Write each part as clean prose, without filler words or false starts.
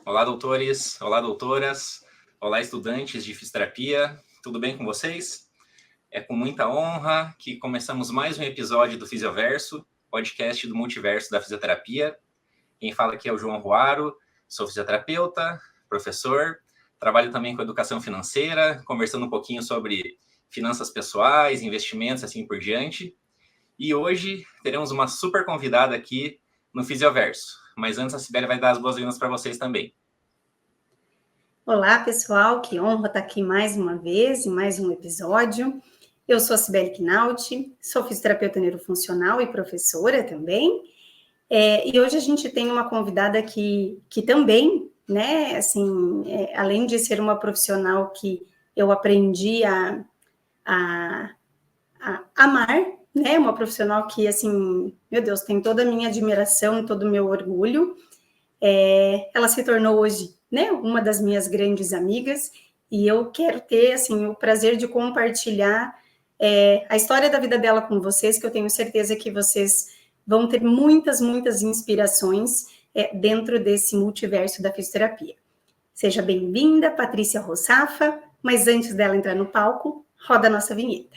Olá, doutores, olá, doutoras, olá, estudantes de fisioterapia, tudo bem com vocês? É com muita honra que começamos mais um episódio do Fisioverso, podcast do multiverso da fisioterapia. Quem fala aqui é o João Ruaro, sou fisioterapeuta, professor, trabalho também com educação financeira, conversando um pouquinho sobre finanças pessoais, investimentos, assim por diante. E hoje teremos uma super convidada aqui no Fisioverso. Mas antes a Sibeli vai dar as boas-vindas para vocês também. Olá, pessoal, que honra estar aqui mais uma vez, em mais um episódio. Eu sou a Sibeli Knaudt, sou fisioterapeuta neurofuncional e professora também. E hoje a gente tem uma convidada que também, né, assim, além de ser uma profissional que eu aprendi a amar, né, uma profissional que, assim, meu Deus, tem toda a minha admiração, todo o meu orgulho. Ela se tornou hoje, né, uma das minhas grandes amigas, e eu quero ter, assim, o prazer de compartilhar a história da vida dela com vocês, que eu tenho certeza que vocês vão ter muitas inspirações dentro desse multiverso da fisioterapia. Seja bem-vinda, Patrícia Rossafa, mas antes dela entrar no palco, roda a nossa vinheta.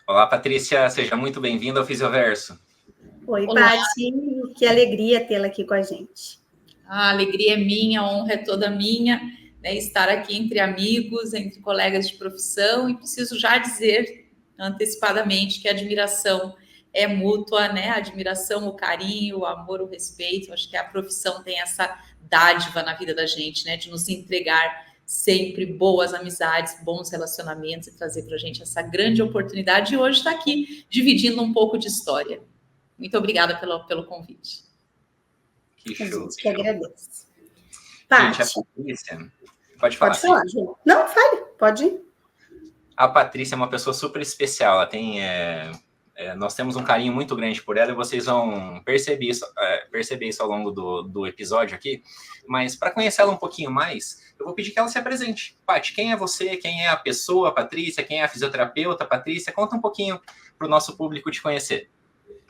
Olá, Patrícia, seja muito bem-vinda ao Fisioverso. Oi, Paty, que alegria tê-la aqui com a gente. A alegria é minha, a honra é toda minha, né, estar aqui entre amigos, entre colegas de profissão, e preciso já dizer antecipadamente que a admiração é mútua, né? A admiração, o carinho, o amor, o respeito. Acho que a profissão tem essa dádiva na vida da gente, né, de nos entregar sempre boas amizades, bons relacionamentos e trazer para a gente essa grande oportunidade de hoje estar aqui dividindo um pouco de história. Muito obrigada pelo convite. Que show. Que agradeço. Gente, a Patrícia... Pode falar. Pode falar, João. Não, fale, pode ir. A Patrícia é uma pessoa super especial. Ela tem... nós temos um carinho muito grande por ela e vocês vão perceber isso ao longo do episódio aqui. Mas para conhecer ela um pouquinho mais, eu vou pedir que ela se apresente. Paty, quem é você? Quem é a pessoa, Patrícia? Quem é a fisioterapeuta, Patrícia? Conta um pouquinho para o nosso público te conhecer.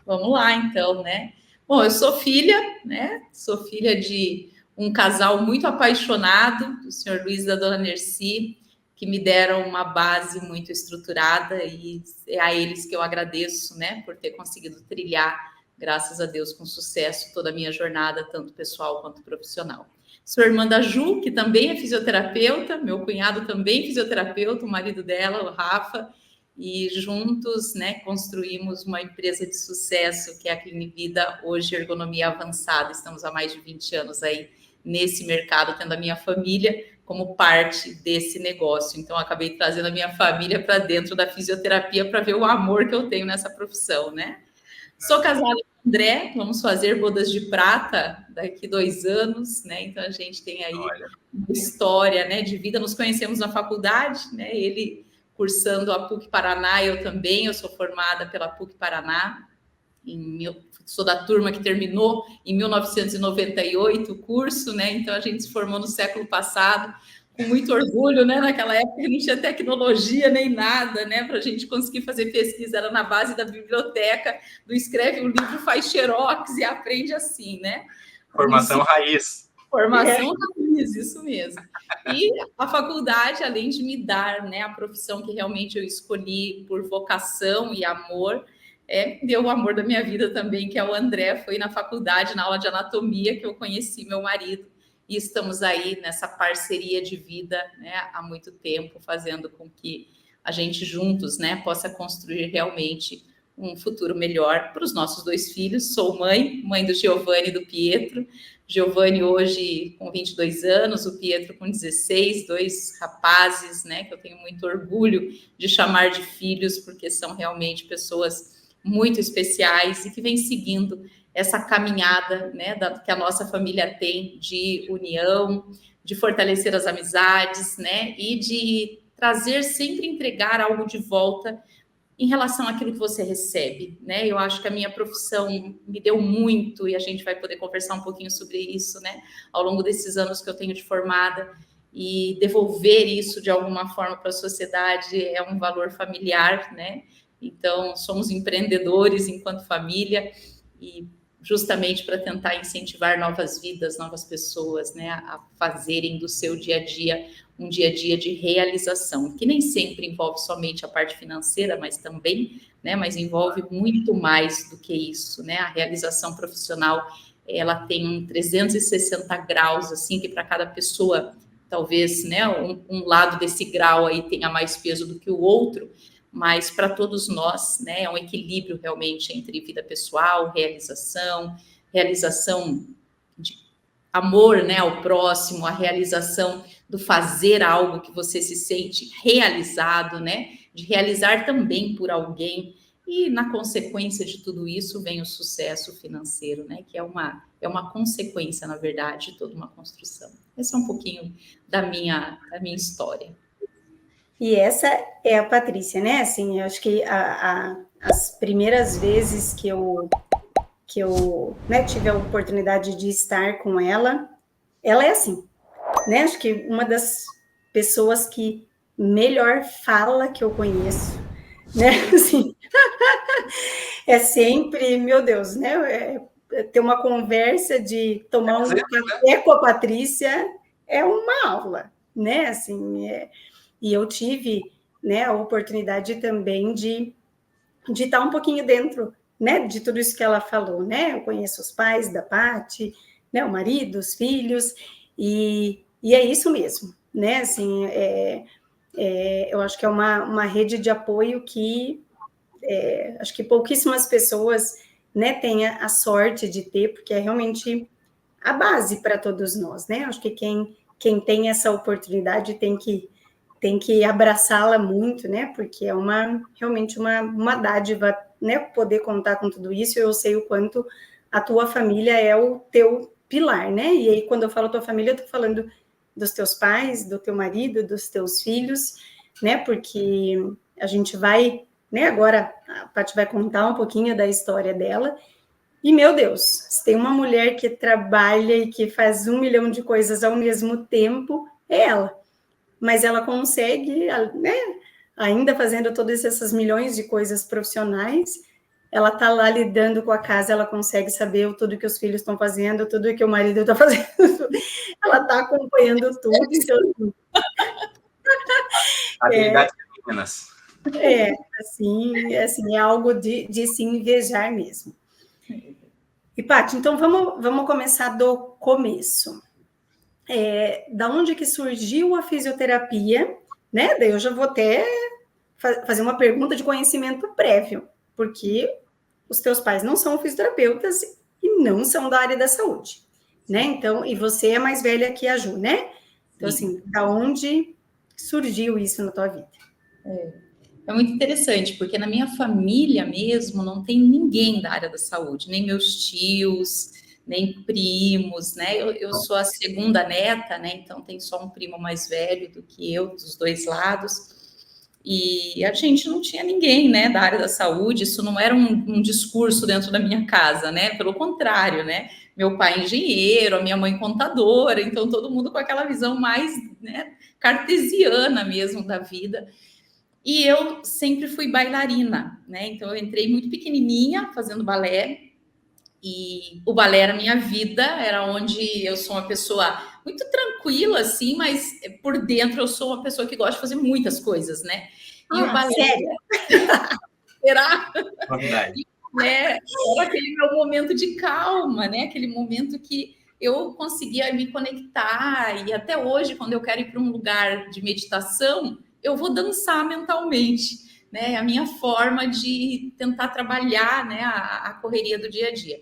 Vamos lá, então, né? Bom, eu sou filha, né? Sou filha de um casal muito apaixonado, do senhor Luiz e da dona Nerci, que me deram uma base muito estruturada, e é a eles que eu agradeço, né, por ter conseguido trilhar, graças a Deus, com sucesso, toda a minha jornada, tanto pessoal quanto profissional. Sou irmã da Ju, que também é fisioterapeuta, meu cunhado também fisioterapeuta, o marido dela, o Rafa, e juntos, né, construímos uma empresa de sucesso, que é a Clinivida, hoje Ergonomia Avançada. Estamos há mais de 20 anos aí nesse mercado, tendo a minha família como parte desse negócio. Então, acabei trazendo a minha família para dentro da fisioterapia para ver o amor que eu tenho nessa profissão, né? Sou casada com o André, vamos fazer bodas de prata daqui 2 anos, né? Então, a gente tem aí uma história, né, de vida. Nos conhecemos na faculdade, né? Ele cursando a PUC Paraná, eu também. Eu sou formada pela PUC Paraná. Sou da turma que terminou em 1998 o curso, né? Então a gente se formou no século passado, com muito orgulho, né? Naquela época não tinha tecnologia nem nada, né? Para a gente conseguir fazer pesquisa, era na base da biblioteca, do escreve um livro, faz xerox e aprende assim, né? Formação raiz. Formação raiz, isso mesmo. E a faculdade, além de me dar, né, a profissão que realmente eu escolhi por vocação e amor, deu o amor da minha vida também, que é o André. Foi na faculdade, na aula de anatomia, que eu conheci meu marido, e estamos aí nessa parceria de vida, né, há muito tempo, fazendo com que a gente juntos, né, possa construir realmente um futuro melhor para os nossos 2 filhos. Sou mãe do Giovanni e do Pietro. Giovanni hoje com 22 anos, o Pietro com 16, 2 rapazes, né, que eu tenho muito orgulho de chamar de filhos, porque são realmente pessoas muito especiais e que vêm seguindo essa caminhada, né, que a nossa família tem de união, de fortalecer as amizades, né, e de trazer, sempre entregar algo de volta em relação àquilo que você recebe, né? Eu acho que a minha profissão me deu muito, e a gente vai poder conversar um pouquinho sobre isso, né, ao longo desses anos que eu tenho de formada. e devolver isso de alguma forma para a sociedade é um valor familiar, né? Então, somos empreendedores enquanto família e justamente para tentar incentivar novas vidas, novas pessoas, né, a fazerem do seu dia a dia um dia a dia de realização, que nem sempre envolve somente a parte financeira, mas também, né, mas envolve muito mais do que isso, né? A realização profissional, ela tem um 360 graus, assim, que para cada pessoa, talvez, né, um lado desse grau aí tenha mais peso do que o outro, mas para todos nós, né, é um equilíbrio realmente entre vida pessoal, realização de amor, né, ao próximo, a realização do fazer algo que você se sente realizado, né, de realizar também por alguém, e na consequência de tudo isso vem o sucesso financeiro, né, que é uma consequência, na verdade, de toda uma construção. Esse é um pouquinho da minha história. E essa é a Patrícia, né? Assim, eu acho que as primeiras vezes que eu né, tive a oportunidade de estar com ela é assim, né? Acho que uma das pessoas que melhor fala que eu conheço, né? Assim, é sempre, meu Deus, né? Ter uma conversa de tomar um café com a Patrícia é uma aula, né? Assim, e eu tive, né, a oportunidade também de estar um pouquinho dentro, né, de tudo isso que ela falou, né? Eu conheço os pais da Paty, né, o marido, os filhos, e é isso mesmo, né? Assim, eu acho que é uma rede de apoio que acho que pouquíssimas pessoas, né, têm a sorte de ter, porque é realmente a base para todos nós, né? Acho que quem tem essa oportunidade tem que abraçá-la muito, né? Porque é realmente uma dádiva, né? Poder contar com tudo isso. Eu sei o quanto a tua família é o teu pilar, né? E aí, quando eu falo tua família, eu tô falando dos teus pais, do teu marido, dos teus filhos, né? Porque a gente vai, né? Agora a Paty vai contar um pouquinho da história dela. E, meu Deus, se tem uma mulher que trabalha e que faz 1 milhão de coisas ao mesmo tempo, é ela. Mas ela consegue, né, ainda fazendo todas essas milhões de coisas profissionais, ela está lá lidando com a casa, ela consegue saber tudo que os filhos estão fazendo, tudo que o marido está fazendo, ela está acompanhando tudo. Então, habilidades femininas. Assim, é algo de se invejar mesmo. E, Paty, então vamos começar do começo. Da onde que surgiu a fisioterapia, né? Daí eu já vou até fazer uma pergunta de conhecimento prévio, porque os teus pais não são fisioterapeutas e não são da área da saúde, né? Então, e você é mais velha que a Ju, né? Então, assim, da onde surgiu isso na tua vida? É muito interessante, porque na minha família mesmo não tem ninguém da área da saúde, nem meus tios, nem primos, né? Eu sou a segunda neta, né? Então tem só um primo mais velho do que eu, dos dois lados. E a gente não tinha ninguém, né, da área da saúde. Isso não era um discurso dentro da minha casa, né? Pelo contrário, né? Meu pai é engenheiro, a minha mãe contadora, então todo mundo com aquela visão mais, né, cartesiana mesmo da vida. E eu sempre fui bailarina, né? Então eu entrei muito pequenininha fazendo balé. E o balé era minha vida, era onde eu sou uma pessoa muito tranquila, assim, mas por dentro eu sou uma pessoa que gosta de fazer muitas coisas, né? E o balé... Sério? Será? Novidade. Né? Era aquele meu momento de calma, né? Aquele momento que eu conseguia me conectar. E até hoje, quando eu quero ir para um lugar de meditação, eu vou dançar mentalmente. Né, é a minha forma de tentar trabalhar, né, a correria do dia a dia.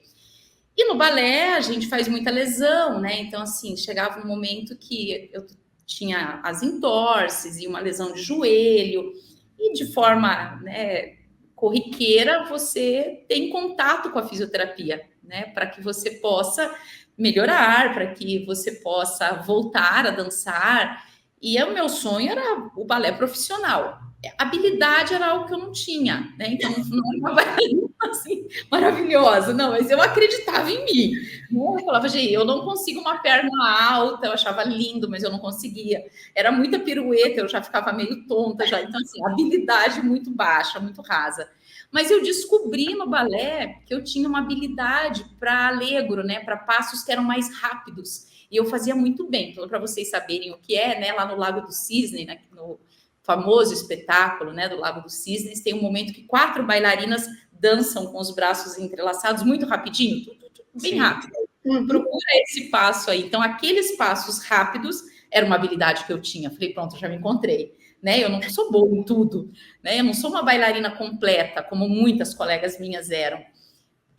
E no balé a gente faz muita lesão, né? Então, assim, chegava um momento que eu tinha as entorses e uma lesão de joelho, e de forma, né, corriqueira, você tem contato com a fisioterapia, né? Para que você possa melhorar, para que você possa voltar a dançar. E o meu sonho era o balé profissional. habilidade era algo que eu não tinha, né? Então, não era uma bailarina assim, maravilhosa, não, mas eu acreditava em mim. Eu falava, gente, eu não consigo uma perna alta, eu achava lindo, mas eu não conseguia. Era muita pirueta, eu já ficava meio tonta já. Então, assim, habilidade muito baixa, muito rasa. Mas eu descobri no balé que eu tinha uma habilidade para allegro, né? Para passos que eram mais rápidos. E eu fazia muito bem. Então, para vocês saberem o que é, né? Lá no Lago do Cisne, né, no famoso espetáculo, né, do Lago dos Cisnes, tem um momento que 4 bailarinas dançam com os braços entrelaçados muito rapidinho, bem rápido. Procura esse passo aí. Então, aqueles passos rápidos era uma habilidade que eu tinha. Falei, pronto, já me encontrei. Né? Eu não sou boa em tudo, né? Eu não sou uma bailarina completa, como muitas colegas minhas eram.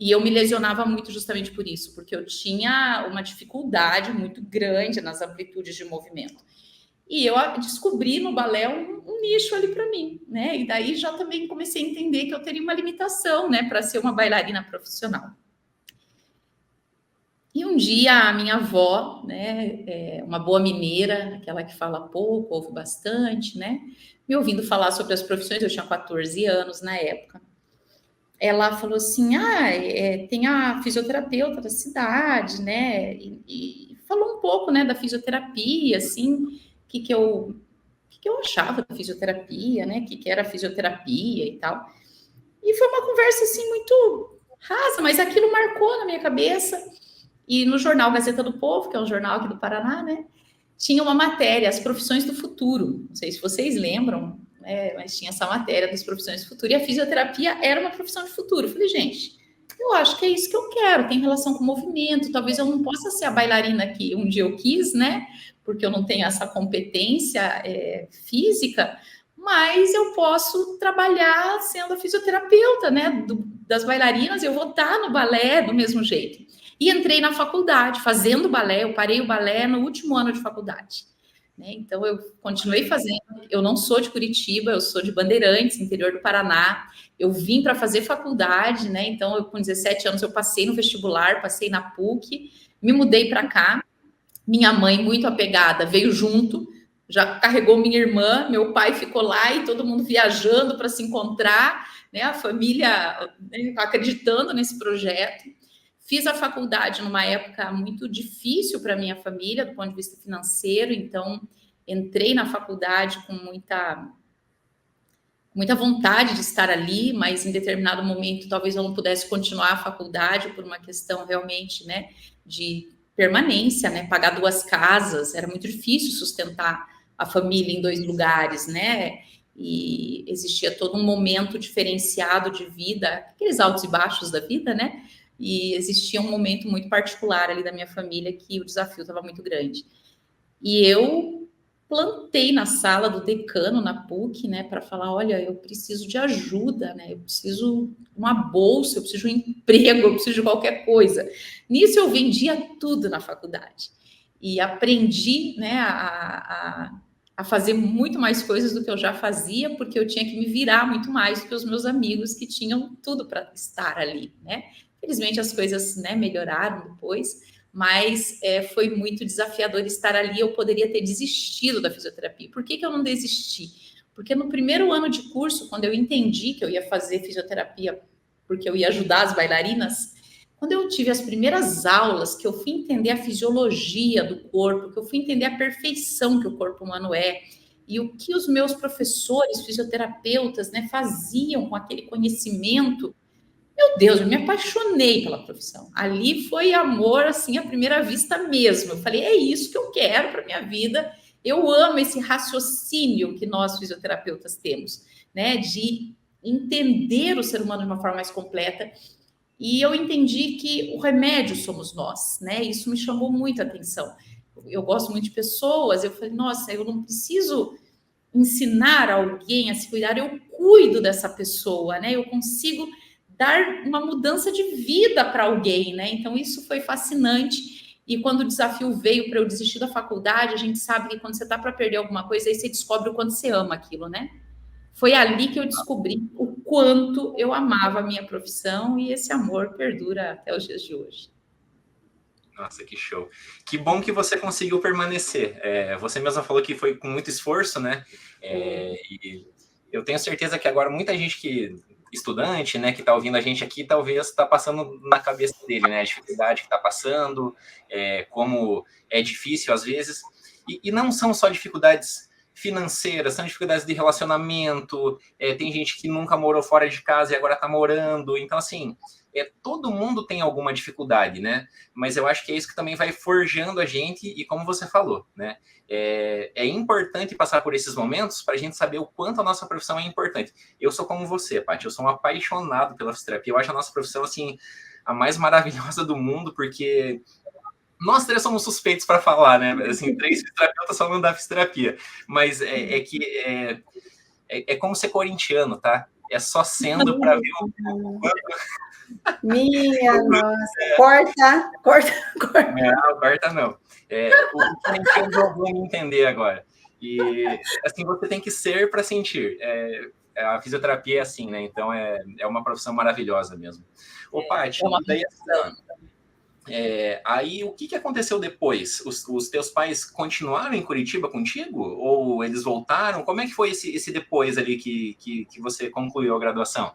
E eu me lesionava muito justamente por isso, porque eu tinha uma dificuldade muito grande nas amplitudes de movimento. E eu descobri no balé um nicho ali para mim, né? E daí já também comecei a entender que eu teria uma limitação, né, para ser uma bailarina profissional. E um dia a minha avó, né, uma boa mineira, aquela que fala pouco, ouve bastante, né, me ouvindo falar sobre as profissões, eu tinha 14 anos na época. Ela falou assim, tem a fisioterapeuta da cidade, né, e falou um pouco, né, da fisioterapia, assim, o que eu achava da fisioterapia, né? O que era fisioterapia e tal. E foi uma conversa assim muito rasa, mas aquilo marcou na minha cabeça. E no jornal Gazeta do Povo, que é um jornal aqui do Paraná, né? Tinha uma matéria, as profissões do futuro. Não sei se vocês lembram, né? Mas tinha essa matéria das profissões do futuro. E a fisioterapia era uma profissão de futuro. Eu falei, gente, eu acho que é isso que eu quero. Tem relação com o movimento. Talvez eu não possa ser a bailarina que um dia eu quis, né? Porque eu não tenho essa competência física, mas eu posso trabalhar sendo a fisioterapeuta, né, das bailarinas, eu vou estar no balé do mesmo jeito. E entrei na faculdade, fazendo balé, eu parei o balé no último ano de faculdade. Né? Então, eu continuei fazendo, eu não sou de Curitiba, eu sou de Bandeirantes, interior do Paraná, eu vim para fazer faculdade, né? Então, com 17 anos, eu passei no vestibular, passei na PUC, me mudei para cá. Minha mãe, muito apegada, veio junto, já carregou minha irmã, meu pai ficou lá e todo mundo viajando para se encontrar, né? A família, né, acreditando nesse projeto. Fiz a faculdade numa época muito difícil para minha família, do ponto de vista financeiro, então entrei na faculdade com muita vontade de estar ali, mas em determinado momento talvez eu não pudesse continuar a faculdade por uma questão realmente, né, de permanência, né, pagar 2 casas, era muito difícil sustentar a família em 2 lugares, né, e existia todo um momento diferenciado de vida, aqueles altos e baixos da vida, né, e existia um momento muito particular ali da minha família que o desafio estava muito grande. E eu plantei na sala do decano, na PUC, né, para falar, olha, eu preciso de ajuda, né, eu preciso de uma bolsa, eu preciso de um emprego, eu preciso de qualquer coisa. Nisso eu vendia tudo na faculdade. E aprendi, né, a fazer muito mais coisas do que eu já fazia, porque eu tinha que me virar muito mais do que os meus amigos que tinham tudo para estar ali, né. Felizmente as coisas, né, melhoraram depois, mas foi muito desafiador estar ali. Eu poderia ter desistido da fisioterapia. Por que eu não desisti? Porque no primeiro ano de curso, quando eu entendi que eu ia fazer fisioterapia, porque eu ia ajudar as bailarinas, quando eu tive as primeiras aulas, que eu fui entender a fisiologia do corpo, que eu fui entender a perfeição que o corpo humano é, e o que os meus professores, fisioterapeutas, né, faziam com aquele conhecimento, meu Deus, eu me apaixonei pela profissão. Ali foi amor, assim, à primeira vista mesmo. Eu falei, é isso que eu quero para minha vida. Eu amo esse raciocínio que nós fisioterapeutas temos, né, de entender o ser humano de uma forma mais completa. E eu entendi que o remédio somos nós, né? Isso me chamou muito a atenção. Eu gosto muito de pessoas. Eu falei, nossa, eu não preciso ensinar alguém a se cuidar. Eu cuido dessa pessoa, né? Eu consigo dar uma mudança de vida para alguém, né? Então, isso foi fascinante. E quando o desafio veio para eu desistir da faculdade, a gente sabe que quando você está para perder alguma coisa, aí você descobre o quanto você ama aquilo, né? Foi ali que eu descobri o quanto eu amava a minha profissão e esse amor perdura até os dias de hoje. Nossa, que show. Que bom que você conseguiu permanecer. Você mesma falou que foi com muito esforço, né? E eu tenho certeza que agora muita gente estudante, né, que está ouvindo a gente aqui, talvez está passando na cabeça dele, né, a dificuldade que está passando, como é difícil às vezes, e não são só dificuldades financeiras, são dificuldades de relacionamento, tem gente que nunca morou fora de casa e agora está morando, então assim, todo mundo tem alguma dificuldade, né, mas eu acho que é isso que também vai forjando a gente, e como você falou, né, é importante passar por esses momentos para a gente saber o quanto a nossa profissão é importante. Eu sou como você, Paty, eu sou um apaixonado pela fisioterapia, eu acho a nossa profissão, assim, a mais maravilhosa do mundo, porque nós três somos suspeitos para falar, né? Assim, 3 fisioterapeutas falando da fisioterapia. Mas é como ser corintiano, tá? É só sendo para ver o quanto... Minha nossa. Corta. Não, corta não. O corintiano vão me entender agora. E, assim, você tem que ser para sentir. A fisioterapia é assim, né? Então, é uma profissão maravilhosa mesmo. Ô, Paty, daí... aí, o que aconteceu depois? Os teus pais continuaram em Curitiba contigo? Ou eles voltaram? Como é que foi esse depois ali que você concluiu a graduação?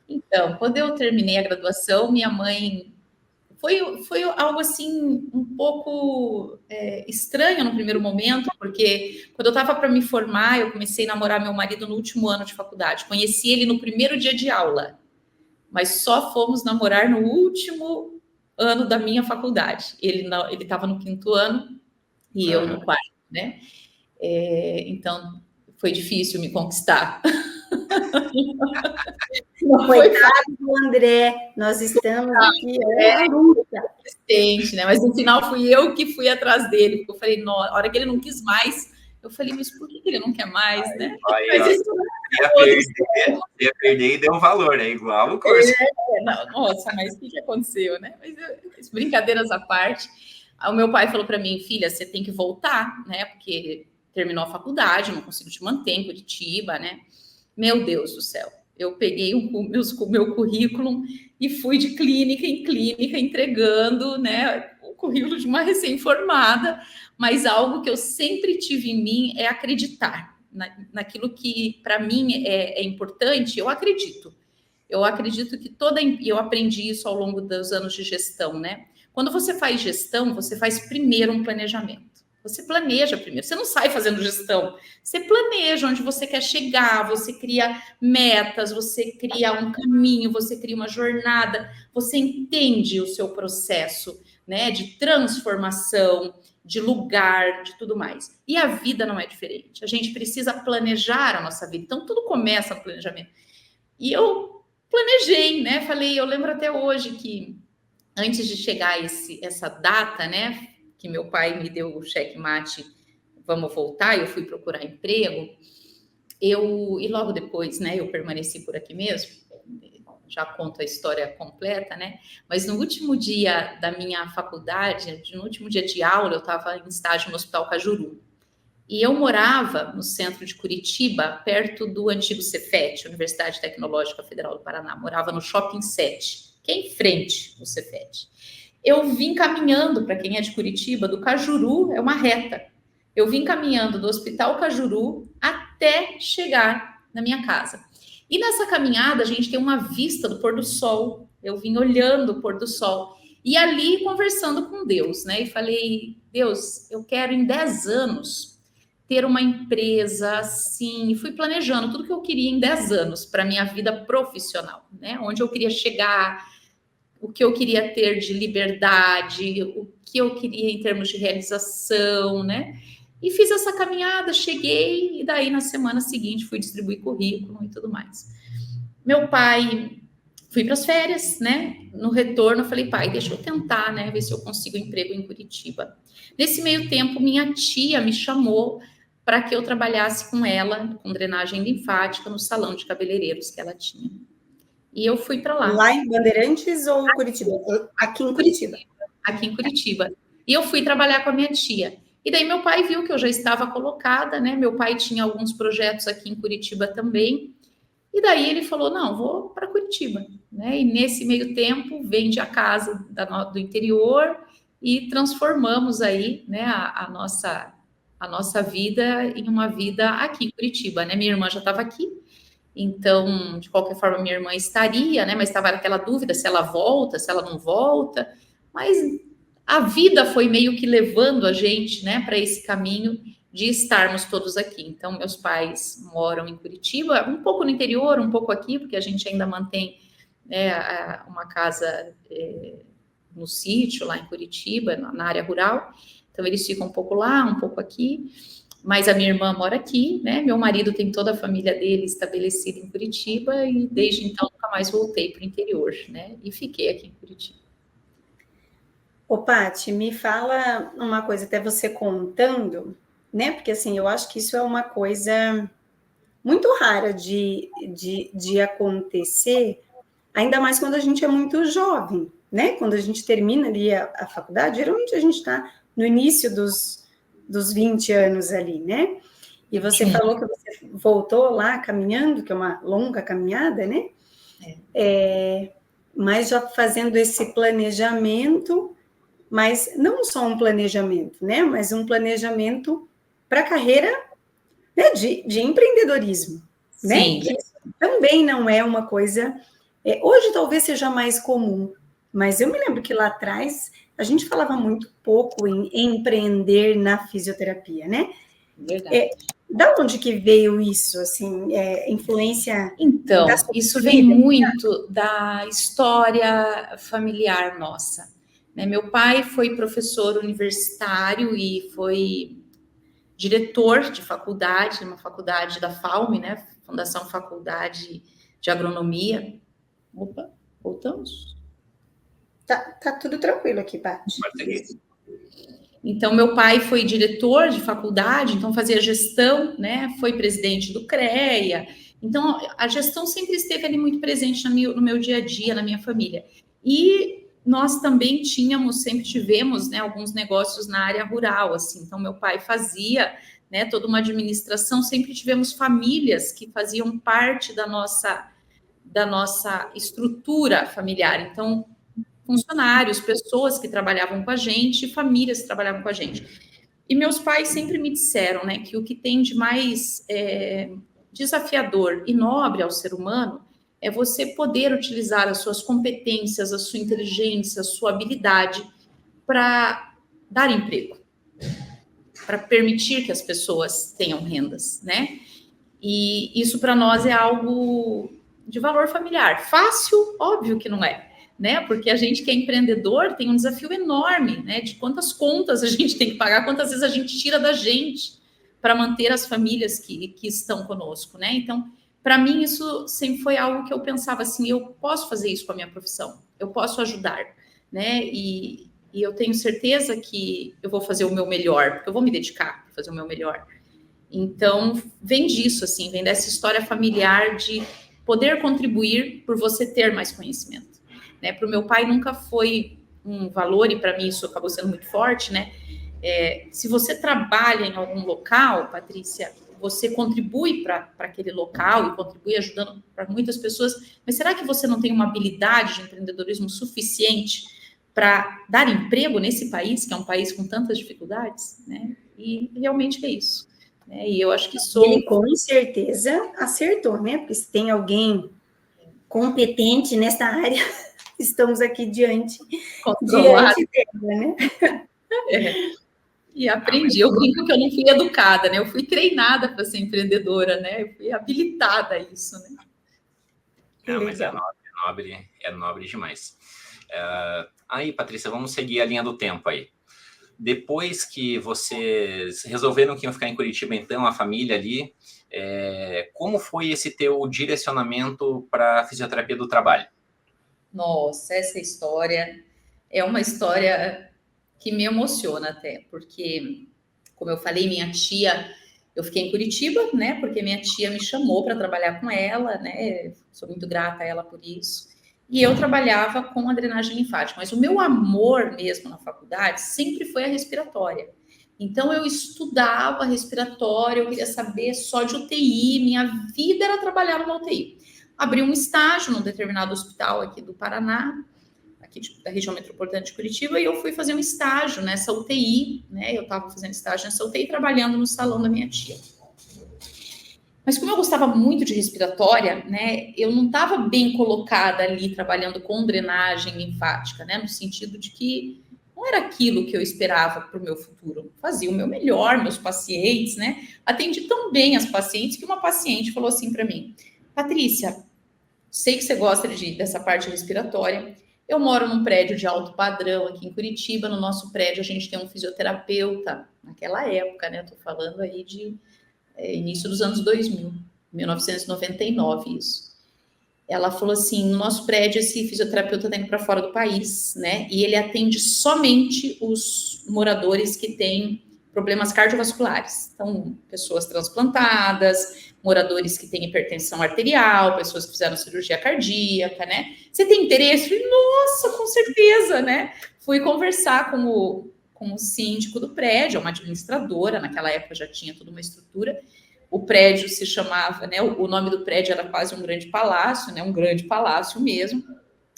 Então, quando eu terminei a graduação, minha mãe... Foi algo, assim, um pouco estranho no primeiro momento, porque quando eu estava para me formar, eu comecei a namorar meu marido no último ano de faculdade. Conheci ele no primeiro dia de aula, mas só fomos namorar no último ano da minha faculdade. Ele estava no 5º ano e eu no 4º, né? Então, foi difícil me conquistar. Coitado do André, nós estamos aqui, né? Mas no final fui eu que fui atrás dele, porque eu falei, na hora que ele não quis mais, eu falei, mas por que ele não quer mais, né? Mas isso ia perder e deu um valor, é igual o curso. Nossa, mas o que aconteceu, né? Mas brincadeiras à parte, o meu pai falou para mim, filha, você tem que voltar, né? Porque terminou a faculdade, não consigo te manter em Curitiba, né? Meu Deus do céu. Eu peguei o meu currículo e fui de clínica em clínica entregando, né, o currículo de uma recém-formada, mas algo que eu sempre tive em mim é acreditar naquilo que para mim é importante. Eu acredito que eu aprendi isso ao longo dos anos de gestão, né? Quando você faz gestão, você faz primeiro um planejamento. Você planeja primeiro, você não sai fazendo gestão, você planeja onde você quer chegar, você cria metas, você cria um caminho, você cria uma jornada, você entende o seu processo, né, de transformação, de lugar, de tudo mais. E a vida não é diferente, a gente precisa planejar a nossa vida, então tudo começa no planejamento. E eu planejei, né, eu lembro até hoje que antes de chegar essa data, né, que meu pai me deu o checkmate, vamos voltar, eu fui procurar emprego, e logo depois, né, eu permaneci por aqui mesmo, já conto a história completa, né, mas no último dia da minha faculdade, no último dia de aula, eu estava em estágio no Hospital Cajuru, e eu morava no centro de Curitiba, perto do antigo Cefet, Universidade Tecnológica Federal do Paraná, morava no Shopping 7, que é em frente ao Cefet. Eu vim caminhando, para quem é de Curitiba, do Cajuru, é uma reta. Eu vim caminhando do Hospital Cajuru até chegar na minha casa. E nessa caminhada, a gente tem uma vista do pôr do sol. Eu vim olhando o pôr do sol. E ali, conversando com Deus, né? E falei, Deus, eu quero em 10 anos ter uma empresa assim. E fui planejando tudo que eu queria em 10 anos para minha vida profissional, né? Onde eu queria chegar, o que eu queria ter de liberdade, o que eu queria em termos de realização, né? E fiz essa caminhada, cheguei, e daí na semana seguinte fui distribuir currículo e tudo mais. Meu pai, fui para as férias, né? No retorno, eu falei, pai, deixa eu tentar, né? Ver se eu consigo emprego em Curitiba. Nesse meio tempo, minha tia me chamou para que eu trabalhasse com ela, com drenagem linfática, no salão de cabeleireiros que ela tinha. E eu fui para lá. Lá em Bandeirantes ou Curitiba? Aqui em Curitiba. Aqui em Curitiba. E eu fui trabalhar com a minha tia. E daí meu pai viu que eu já estava colocada, né? Meu pai tinha alguns projetos aqui em Curitiba também. E daí ele falou, não, vou para Curitiba, né? E nesse meio tempo, vende a casa do interior e transformamos aí, né, a nossa a nossa vida em uma vida aqui em Curitiba, né? Minha irmã já estava aqui, então, de qualquer forma, minha irmã estaria, né? Mas estava aquela dúvida se ela volta, se ela não volta. Mas a vida foi meio que levando a gente, né, para esse caminho de estarmos todos aqui. Então, meus pais moram em Curitiba, um pouco no interior, um pouco aqui, porque a gente ainda mantém, né, uma casa no sítio, lá em Curitiba, na área rural. Então, eles ficam um pouco lá, um pouco aqui. Mas a minha irmã mora aqui, né? Meu marido tem toda a família dele estabelecida em Curitiba e desde então nunca mais voltei para o interior, né? E fiquei aqui em Curitiba. Ô, Paty, me fala uma coisa, até você contando, né? Porque assim, eu acho que isso é uma coisa muito rara de acontecer, ainda mais quando a gente é muito jovem, né? Quando a gente termina ali a faculdade, geralmente a gente está no início dos 20 anos ali, né? E você falou que você voltou lá caminhando, que é uma longa caminhada, né? Mas já fazendo esse planejamento, mas não só um planejamento, né? Mas um planejamento para a carreira, né? de empreendedorismo, né? Sim. Que também não é uma coisa... hoje talvez seja mais comum, mas eu me lembro que lá atrás a gente falava muito pouco em empreender na fisioterapia, né? Verdade. Da onde que veio isso, assim, influência? Então, isso vem muito da história familiar nossa. Né? Meu pai foi professor universitário e foi diretor de faculdade, uma faculdade da FAUME, né? Fundação Faculdade de Agronomia. Opa, voltamos? Tá tudo tranquilo aqui, Paty. Então, meu pai foi diretor de faculdade, então fazia gestão, né? Foi presidente do CREA. Então, a gestão sempre esteve ali muito presente no meu dia a dia, na minha família. E nós também sempre tivemos, né, alguns negócios na área rural, assim. Então, meu pai fazia, né, toda uma administração, sempre tivemos famílias que faziam parte da nossa estrutura familiar. Então, funcionários, pessoas que trabalhavam com a gente, famílias que trabalhavam com a gente. E meus pais sempre me disseram, né, que o que tem de mais desafiador e nobre ao ser humano é você poder utilizar as suas competências, a sua inteligência, a sua habilidade para dar emprego, para permitir que as pessoas tenham rendas, né? E isso para nós é algo de valor familiar. Fácil, óbvio que não é, né? Porque a gente que é empreendedor tem um desafio enorme, né? De quantas contas a gente tem que pagar, quantas vezes a gente tira da gente para manter as famílias que estão conosco, né? Então, para mim, isso sempre foi algo que eu pensava assim, eu posso fazer isso com a minha profissão, eu posso ajudar, né? E eu tenho certeza que eu vou fazer o meu melhor, porque eu vou me dedicar para fazer o meu melhor. Então, vem disso, assim, vem dessa história familiar de poder contribuir por você ter mais conhecimento. Né? Para o meu pai nunca foi um valor, e para mim isso acabou sendo muito forte, né? Se você trabalha em algum local, Patrícia, você contribui para aquele local e contribui ajudando para muitas pessoas, mas será que você não tem uma habilidade de empreendedorismo suficiente para dar emprego nesse país, que é um país com tantas dificuldades? Né? E realmente é isso. E eu acho que ele com certeza acertou, né? Porque se tem alguém competente nessa área, estamos aqui diante dela, né? E aprendi. Eu brinco que eu não fui educada, né? Eu fui treinada para ser empreendedora, né? Eu fui habilitada a isso, né? Mas é nobre demais. Aí, Patrícia, vamos seguir a linha do tempo aí. Depois que vocês resolveram que iam ficar em Curitiba, então, a família ali, como foi esse teu direcionamento para a fisioterapia do trabalho? Nossa, essa história é uma história que me emociona até, porque, como eu falei, minha tia, eu fiquei em Curitiba, né, porque minha tia me chamou para trabalhar com ela, né, sou muito grata a ela por isso. E eu trabalhava com a drenagem linfática, mas o meu amor mesmo na faculdade sempre foi a respiratória. Então, eu estudava respiratória, eu queria saber só de UTI, minha vida era trabalhar numa UTI. Abri um estágio num determinado hospital aqui do Paraná, aqui da região metropolitana de Curitiba, e eu fui fazer um estágio nessa UTI, né? Eu estava fazendo estágio nessa UTI, trabalhando no salão da minha tia. Mas como eu gostava muito de respiratória, né, eu não estava bem colocada ali trabalhando com drenagem linfática, né, no sentido de que não era aquilo que eu esperava para o meu futuro. Fazia o meu melhor, meus pacientes, né? Atendi tão bem as pacientes que uma paciente falou assim para mim: Patrícia, sei que você gosta dessa parte respiratória. Eu moro num prédio de alto padrão aqui em Curitiba. No nosso prédio a gente tem um fisioterapeuta. Naquela época, né? Eu tô falando aí de início dos anos 2000, 1999, isso. Ela falou assim: no nosso prédio esse fisioterapeuta está indo para fora do país, né? E ele atende somente os moradores que têm problemas cardiovasculares. Então, pessoas transplantadas, moradores que têm hipertensão arterial, pessoas que fizeram cirurgia cardíaca, né? Você tem interesse? Eu falei, nossa, com certeza, né? Fui conversar com o síndico do prédio, uma administradora, naquela época já tinha toda uma estrutura. O prédio se chamava, né? O nome do prédio era quase um grande palácio, né? Um grande palácio mesmo.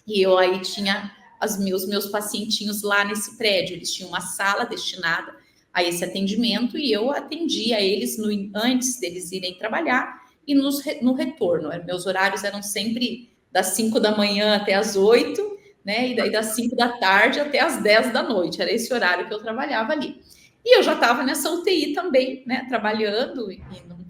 E eu aí tinha os meus pacientinhos lá nesse prédio. Eles tinham uma sala destinada a esse atendimento e eu atendia eles antes deles irem trabalhar e no retorno. Meus horários eram sempre das 5 da manhã até as 8, né? E daí das 5 da tarde até as 10 da noite. Era esse horário que eu trabalhava ali. E eu já estava nessa UTI também, né? Trabalhando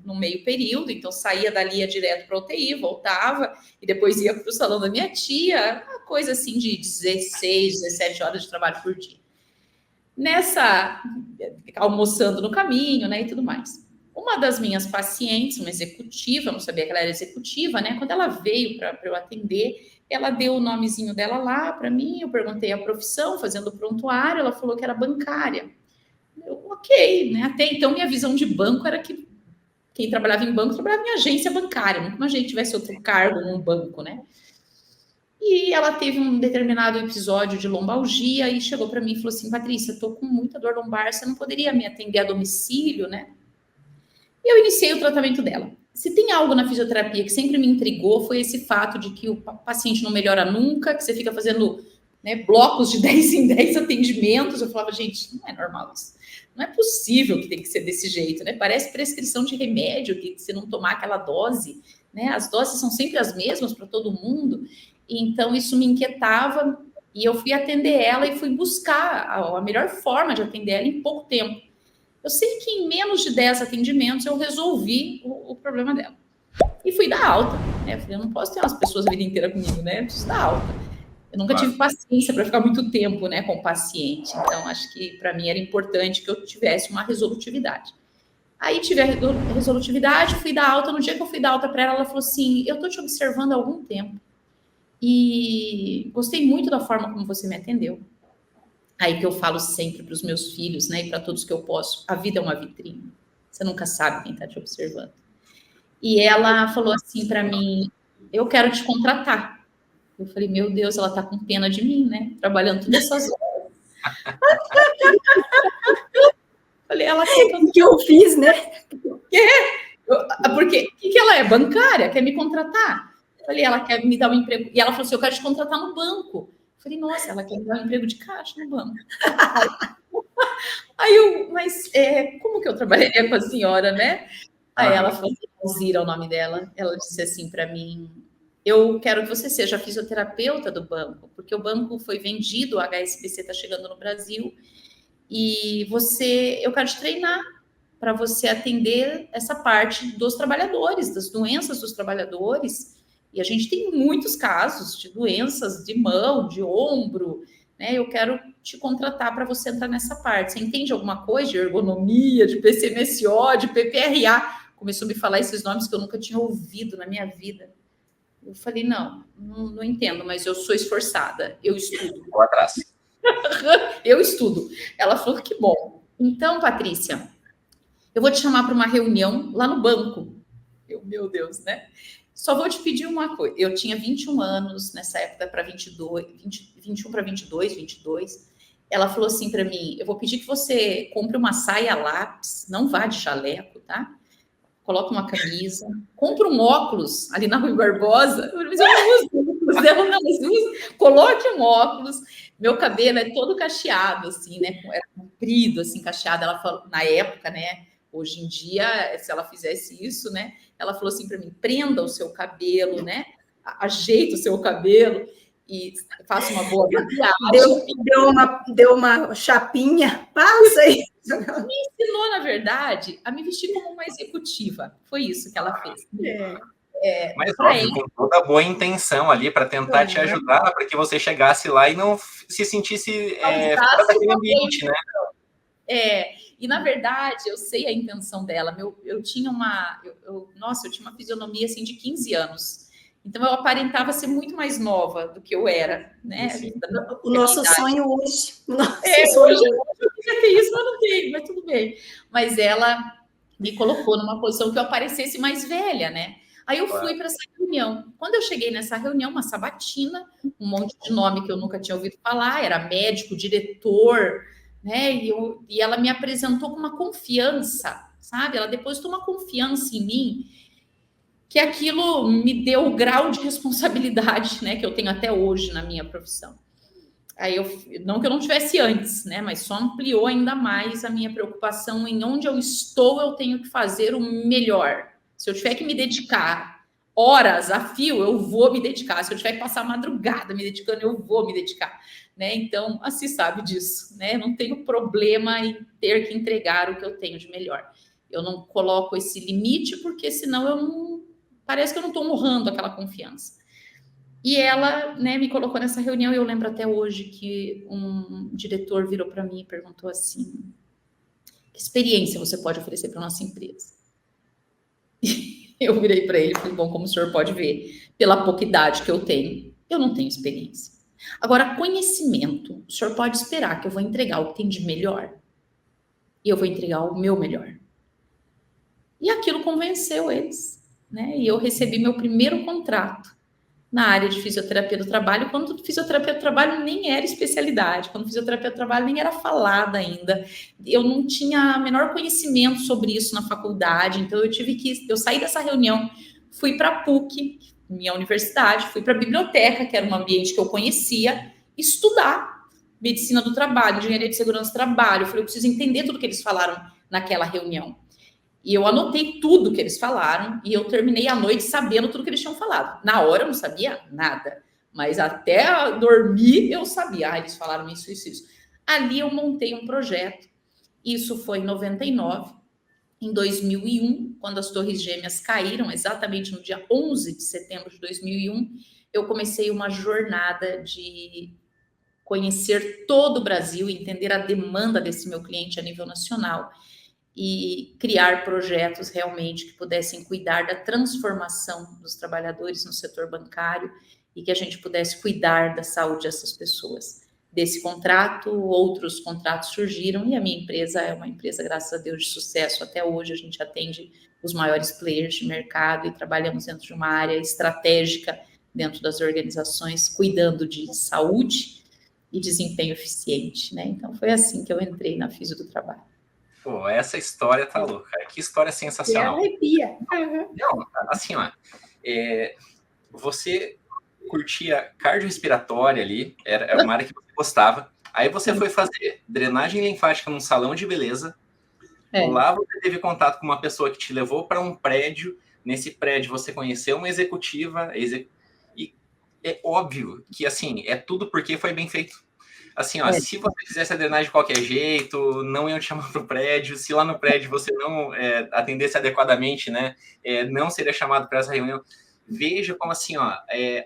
no meio período, então saía dali, ia direto para a UTI, voltava e depois ia para o salão da minha tia, uma coisa assim de 16, 17 horas de trabalho por dia. Almoçando no caminho, né, e tudo mais. Uma das minhas pacientes, uma executiva, eu não sabia que ela era executiva, né, quando ela veio para eu atender, ela deu o nomezinho dela lá para mim, eu perguntei a profissão, fazendo o prontuário, ela falou que era bancária. Ok, né, até então minha visão de banco era que quem trabalhava em banco trabalhava em agência bancária, não que a gente tivesse outro cargo num banco, né? E ela teve um determinado episódio de lombalgia e chegou para mim e falou assim: Patrícia, estou com muita dor lombar, você não poderia me atender a domicílio, né? E eu iniciei o tratamento dela. Se tem algo na fisioterapia que sempre me intrigou, foi esse fato de que o paciente não melhora nunca, que você fica fazendo, né, blocos de 10 em 10 atendimentos. Eu falava, gente, não é normal isso. Não é possível que tem que ser desse jeito, né? Parece prescrição de remédio, que se não tomar aquela dose, né? As doses são sempre as mesmas para todo mundo. Então, isso me inquietava e eu fui atender ela e fui buscar a melhor forma de atender ela em pouco tempo. Eu sei que em menos de 10 atendimentos eu resolvi o problema dela. E fui dar alta, né? Eu falei, eu não posso ter umas pessoas a vida inteira comigo, né? Eu preciso dar alta. Eu nunca tive paciência para ficar muito tempo, né, com o paciente. Então, acho que para mim era importante que eu tivesse uma resolutividade. Aí tive a resolutividade, fui dar alta. No dia que eu fui dar alta para ela, ela falou assim: eu estou te observando há algum tempo e gostei muito da forma como você me atendeu. Aí que eu falo sempre para os meus filhos, né, e para todos que eu posso: a vida é uma vitrine. Você nunca sabe quem está te observando. E ela falou assim para mim: eu quero te contratar. Eu falei, meu Deus, ela tá com pena de mim, né? Trabalhando todas essas horas. Falei, ela quer que eu fiz, né? Porque o que ela é? Bancária? Quer me contratar? Falei, ela quer me dar um emprego. E ela falou assim, eu quero te contratar no banco. Falei, nossa, ela quer me dar um emprego de caixa no banco. Aí mas como que eu trabalharia com a senhora, né? Aí ela falou, Zira, o nome dela. Ela disse assim para mim: eu quero que você seja fisioterapeuta do banco, porque o banco foi vendido, a HSBC está chegando no Brasil, e eu quero te treinar para você atender essa parte dos trabalhadores, das doenças dos trabalhadores. E a gente tem muitos casos de doenças de mão, de ombro, né? Eu quero te contratar para você entrar nessa parte. Você entende alguma coisa de ergonomia, de PCMSO, de PPRA? Começou a me falar esses nomes que eu nunca tinha ouvido na minha vida. Eu falei, não entendo, mas eu sou esforçada, eu estudo. Vou atrás. Eu estudo. Ela falou, que bom. Então, Patrícia, eu vou te chamar para uma reunião lá no banco. Meu Deus, né? Só vou te pedir uma coisa. Eu tinha 21 anos nessa época, para 21 para 22. Ela falou assim para mim, eu vou pedir que você compre uma saia lápis, não vá de jaleco, tá? Coloca uma camisa, compra um óculos ali na Rui Barbosa. Mas eu não uso Coloque um óculos. Meu cabelo é todo cacheado, assim, né? Era comprido, assim, cacheado. Ela falou, na época, né? Hoje em dia, se ela fizesse isso, né? Ela falou assim para mim: prenda o seu cabelo, né? Ajeita o seu cabelo e faça uma boa maquiagem. Deu uma chapinha, passa aí. Me ensinou, na verdade, a me vestir como uma executiva. Foi isso que ela fez. Mas óbvio, com toda boa intenção ali para tentar te ajudar, para que você chegasse lá e não se sentisse fora daquele ambiente, né? E na verdade, eu sei a intenção dela. Eu tinha eu tinha uma fisionomia assim de 15 anos. Então eu aparentava ser muito mais nova do que eu era, né? O nosso sonho hoje. Hoje eu queria ter isso, mas não tenho, mas tudo bem. Mas ela me colocou numa posição que eu aparecesse mais velha, né? Aí eu fui para essa reunião. Quando eu cheguei nessa reunião, uma sabatina, um monte de nome que eu nunca tinha ouvido falar, era médico, diretor, né? E ela me apresentou com uma confiança, sabe? Ela depositou uma confiança em mim, que aquilo me deu o grau de responsabilidade, né, que eu tenho até hoje na minha profissão. Aí não que eu não tivesse antes, né, mas só ampliou ainda mais a minha preocupação em onde eu estou, eu tenho que fazer o melhor. Se eu tiver que me dedicar horas a fio, eu vou me dedicar. Se eu tiver que passar a madrugada me dedicando, eu vou me dedicar, né? Então, assim, sabe disso, né? Não tenho problema em ter que entregar o que eu tenho de melhor. Eu não coloco esse limite, porque senão parece que eu não estou honrando aquela confiança. E ela, né, me colocou nessa reunião, e eu lembro até hoje que um diretor virou para mim e perguntou assim: que experiência você pode oferecer para a nossa empresa? Eu virei para ele e falei: bom, como o senhor pode ver, pela pouca idade que eu tenho, eu não tenho experiência. Agora, conhecimento, o senhor pode esperar que eu vou entregar o que tem de melhor, e eu vou entregar o meu melhor. E aquilo convenceu eles, né? E eu recebi meu primeiro contrato na área de fisioterapia do trabalho, quando fisioterapia do trabalho nem era especialidade, quando fisioterapia do trabalho nem era falada ainda. Eu não tinha o menor conhecimento sobre isso na faculdade, então eu saí dessa reunião, fui para a PUC, minha universidade, fui para a biblioteca, que era um ambiente que eu conhecia, estudar medicina do trabalho, engenharia de segurança do trabalho. Eu falei: eu preciso entender tudo que eles falaram naquela reunião. E eu anotei tudo que eles falaram e eu terminei a noite sabendo tudo que eles tinham falado. Na hora eu não sabia nada, mas até dormir eu sabia. Eles falaram isso, isso, isso. Ali eu montei um projeto. Isso foi em 99. Em 2001, quando as Torres Gêmeas caíram, exatamente no dia 11 de setembro de 2001, eu comecei uma jornada de conhecer todo o Brasil, entender a demanda desse meu cliente a nível nacional e criar projetos realmente que pudessem cuidar da transformação dos trabalhadores no setor bancário e que a gente pudesse cuidar da saúde dessas pessoas. Desse contrato, outros contratos surgiram e a minha empresa é uma empresa, graças a Deus, de sucesso. Até hoje a gente atende os maiores players de mercado e trabalhamos dentro de uma área estratégica dentro das organizações, cuidando de saúde e desempenho eficiente, né? Então foi assim que eu entrei na Fisio do Trabalho. Pô, essa história tá louca. Que história sensacional. Arrepia. Não, assim, ó. Você curtia cardiorrespiratória ali, era uma área que você gostava. Aí você foi fazer drenagem linfática num salão de beleza. Lá você teve contato com uma pessoa que te levou para um prédio. Nesse prédio você conheceu uma executiva. E é óbvio que, assim, é tudo porque foi bem feito. Assim, ó, se você fizesse a drenagem de qualquer jeito, não iam te chamar para o prédio. Se lá no prédio você não atendesse adequadamente, né, não seria chamado para essa reunião. Veja como, assim, ó,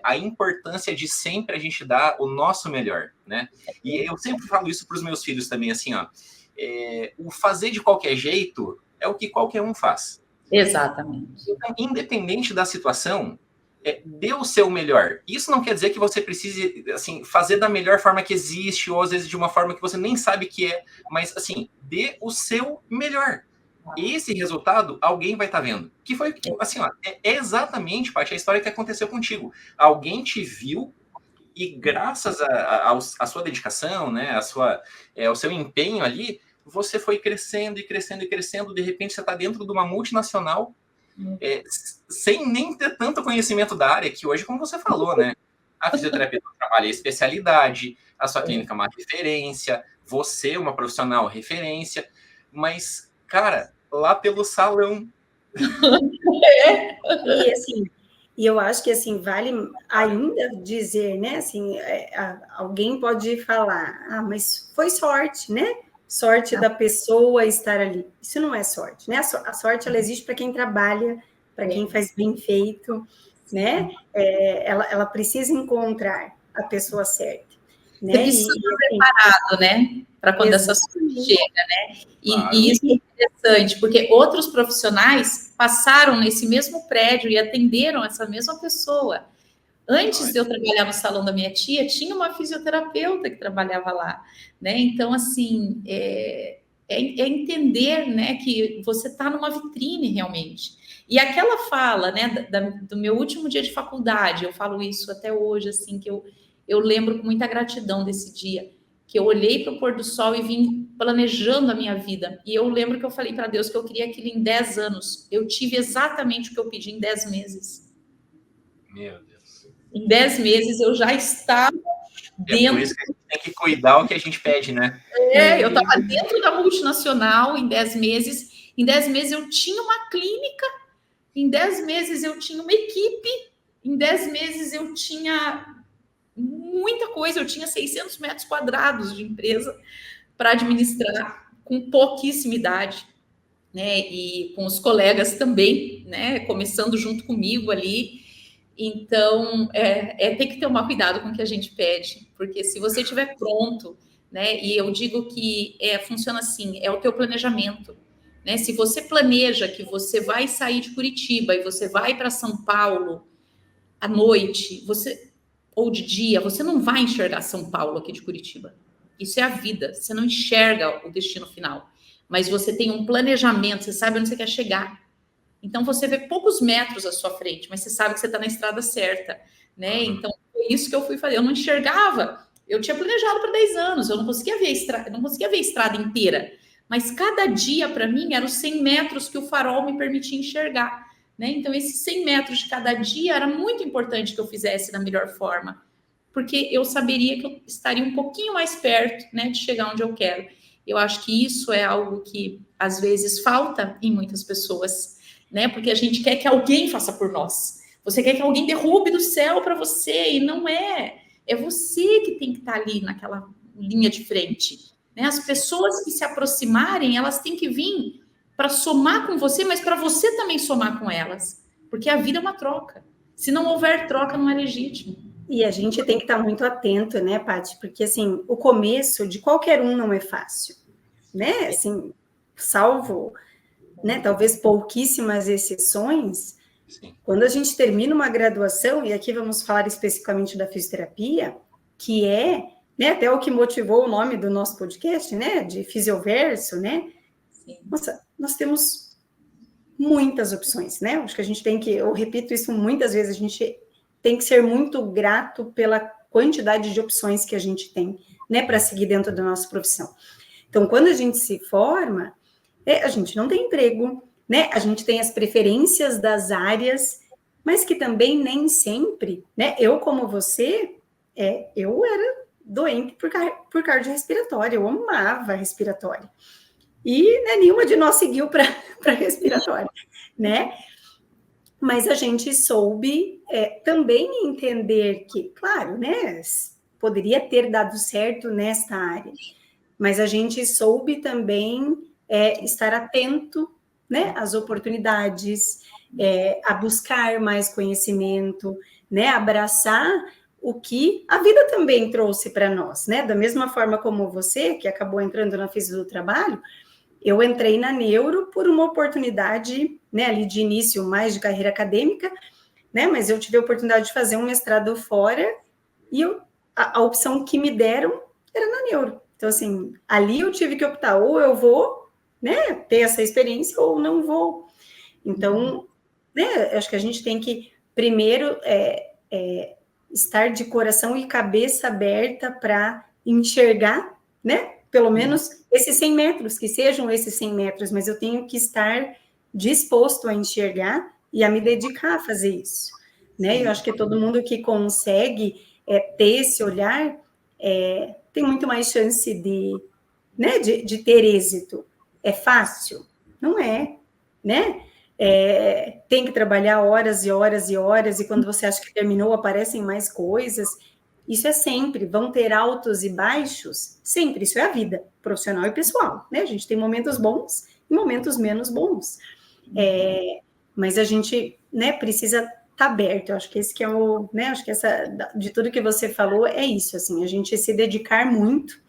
a importância de sempre a gente dar o nosso melhor, né? E eu sempre falo isso para os meus filhos também, assim, ó, o fazer de qualquer jeito é o que qualquer um faz. Exatamente. Então, independente da situação, dê o seu melhor. Isso não quer dizer que você precise, assim, fazer da melhor forma que existe, ou às vezes de uma forma que você nem sabe que é, mas, assim, dê o seu melhor. Esse resultado, alguém vai estar vendo. Que foi, assim, ó, é exatamente, Paty, a história que aconteceu contigo. Alguém te viu e graças à sua dedicação, né, ao seu empenho ali, você foi crescendo e crescendo e crescendo. De repente, você está dentro de uma multinacional, sem nem ter tanto conhecimento da área, que hoje, como você falou, né? A fisioterapia do trabalho é especialidade, a sua clínica é uma referência, você é uma profissional referência, mas, cara, lá pelo salão. E assim, e eu acho que assim vale ainda dizer, né? Assim, alguém pode falar, mas foi sorte, né? Sorte da pessoa estar ali. Isso não é sorte, né? A sorte ela existe para quem trabalha, para quem faz bem feito, né? Ela precisa encontrar a pessoa certa, né? Você precisa estar preparado, né? Para quando essa sorte chega, né? E isso é interessante, porque outros profissionais passaram nesse mesmo prédio e atenderam essa mesma pessoa. Antes de eu trabalhar no salão da minha tia, tinha uma fisioterapeuta que trabalhava lá, né? Então, assim, é entender, né, que você está numa vitrine realmente. E aquela fala, né, do meu último dia de faculdade, eu falo isso até hoje, assim, que eu lembro com muita gratidão desse dia, que eu olhei para o pôr do sol e vim planejando a minha vida. E eu lembro que eu falei para Deus que eu queria aquilo em 10 anos. Eu tive exatamente o que eu pedi em 10 meses. Meu Deus. Em 10 meses eu já estava dentro. É por isso que a gente tem que cuidar o que a gente pede, né? Eu estava dentro da multinacional em 10 meses. Em 10 meses eu tinha uma clínica, em 10 meses eu tinha uma equipe, em 10 meses eu tinha muita coisa, eu tinha 600 metros quadrados de empresa para administrar com pouquíssima idade, né? E com os colegas também, né? Começando junto comigo ali. Então, tem que tomar cuidado com o que a gente pede, porque se você estiver pronto, né? E eu digo que funciona assim, é o teu planejamento, né? Se você planeja que você vai sair de Curitiba e você vai para São Paulo à noite, ou de dia, você não vai enxergar São Paulo aqui de Curitiba. Isso é a vida, você não enxerga o destino final, mas você tem um planejamento, você sabe onde você quer chegar. Então, você vê poucos metros à sua frente, mas você sabe que você está na estrada certa, né? Então, foi isso que eu fui fazer. Eu não enxergava. Eu tinha planejado para 10 anos, eu não conseguia ver a estrada inteira. Mas cada dia, para mim, eram os 100 metros que o farol me permitia enxergar, né? Então, esses 100 metros de cada dia era muito importante que eu fizesse da melhor forma, porque eu saberia que eu estaria um pouquinho mais perto, né, de chegar onde eu quero. Eu acho que isso é algo que, às vezes, falta em muitas pessoas, né? Porque a gente quer que alguém faça por nós. Você quer que alguém derrube do céu para você, e não é. É você que tem que estar ali naquela linha de frente, né? As pessoas que se aproximarem, elas têm que vir para somar com você, mas para você também somar com elas. Porque a vida é uma troca. Se não houver troca, não é legítimo. E a gente tem que estar muito atento, né, Paty? Porque, assim, o começo de qualquer um não é fácil, né? Assim, salvo, né, talvez pouquíssimas exceções, sim, quando a gente termina uma graduação, e aqui vamos falar especificamente da fisioterapia, que né, até o que motivou o nome do nosso podcast, né, de Fisioverso, né? Sim. Nossa, nós temos muitas opções, né? Acho que a gente tem que, eu repito isso muitas vezes, a gente tem que ser muito grato pela quantidade de opções que a gente tem, né, para seguir dentro da nossa profissão. Então, quando a gente se forma, a gente não tem emprego, né? A gente tem as preferências das áreas, mas que também nem sempre, né? Eu, como você, eu era doente por cardiorrespiratória, eu amava respiratória. E, né, nenhuma de nós seguiu para respiratória, né? Mas a gente soube também entender que, claro, né, poderia ter dado certo nesta área, mas a gente soube também estar atento, né, às oportunidades, a buscar mais conhecimento, né, abraçar o que a vida também trouxe para nós, né, da mesma forma como você, que acabou entrando na Física do Trabalho, eu entrei na Neuro por uma oportunidade, né, ali de início mais de carreira acadêmica, né, mas eu tive a oportunidade de fazer um mestrado fora e a opção que me deram era na Neuro. Então, assim, ali eu tive que optar, ou eu vou, né, ter essa experiência, ou não vou. Então, né, acho que a gente tem que, primeiro, estar de coração e cabeça aberta para enxergar, né, pelo menos esses 100 metros, que sejam esses 100 metros, mas eu tenho que estar disposto a enxergar e a me dedicar a fazer isso, né? Eu acho que todo mundo que consegue ter esse olhar, tem muito mais chance de ter êxito. É fácil? Não é, né? Tem que trabalhar horas e horas e horas, e quando você acha que terminou, aparecem mais coisas. Isso é sempre, vão ter altos e baixos, sempre, isso é a vida, profissional e pessoal, né? A gente tem momentos bons e momentos menos bons. Mas a gente, né, precisa estar aberto. Eu acho que esse que é o, né, acho que de tudo que você falou, é isso, assim, a gente se dedicar muito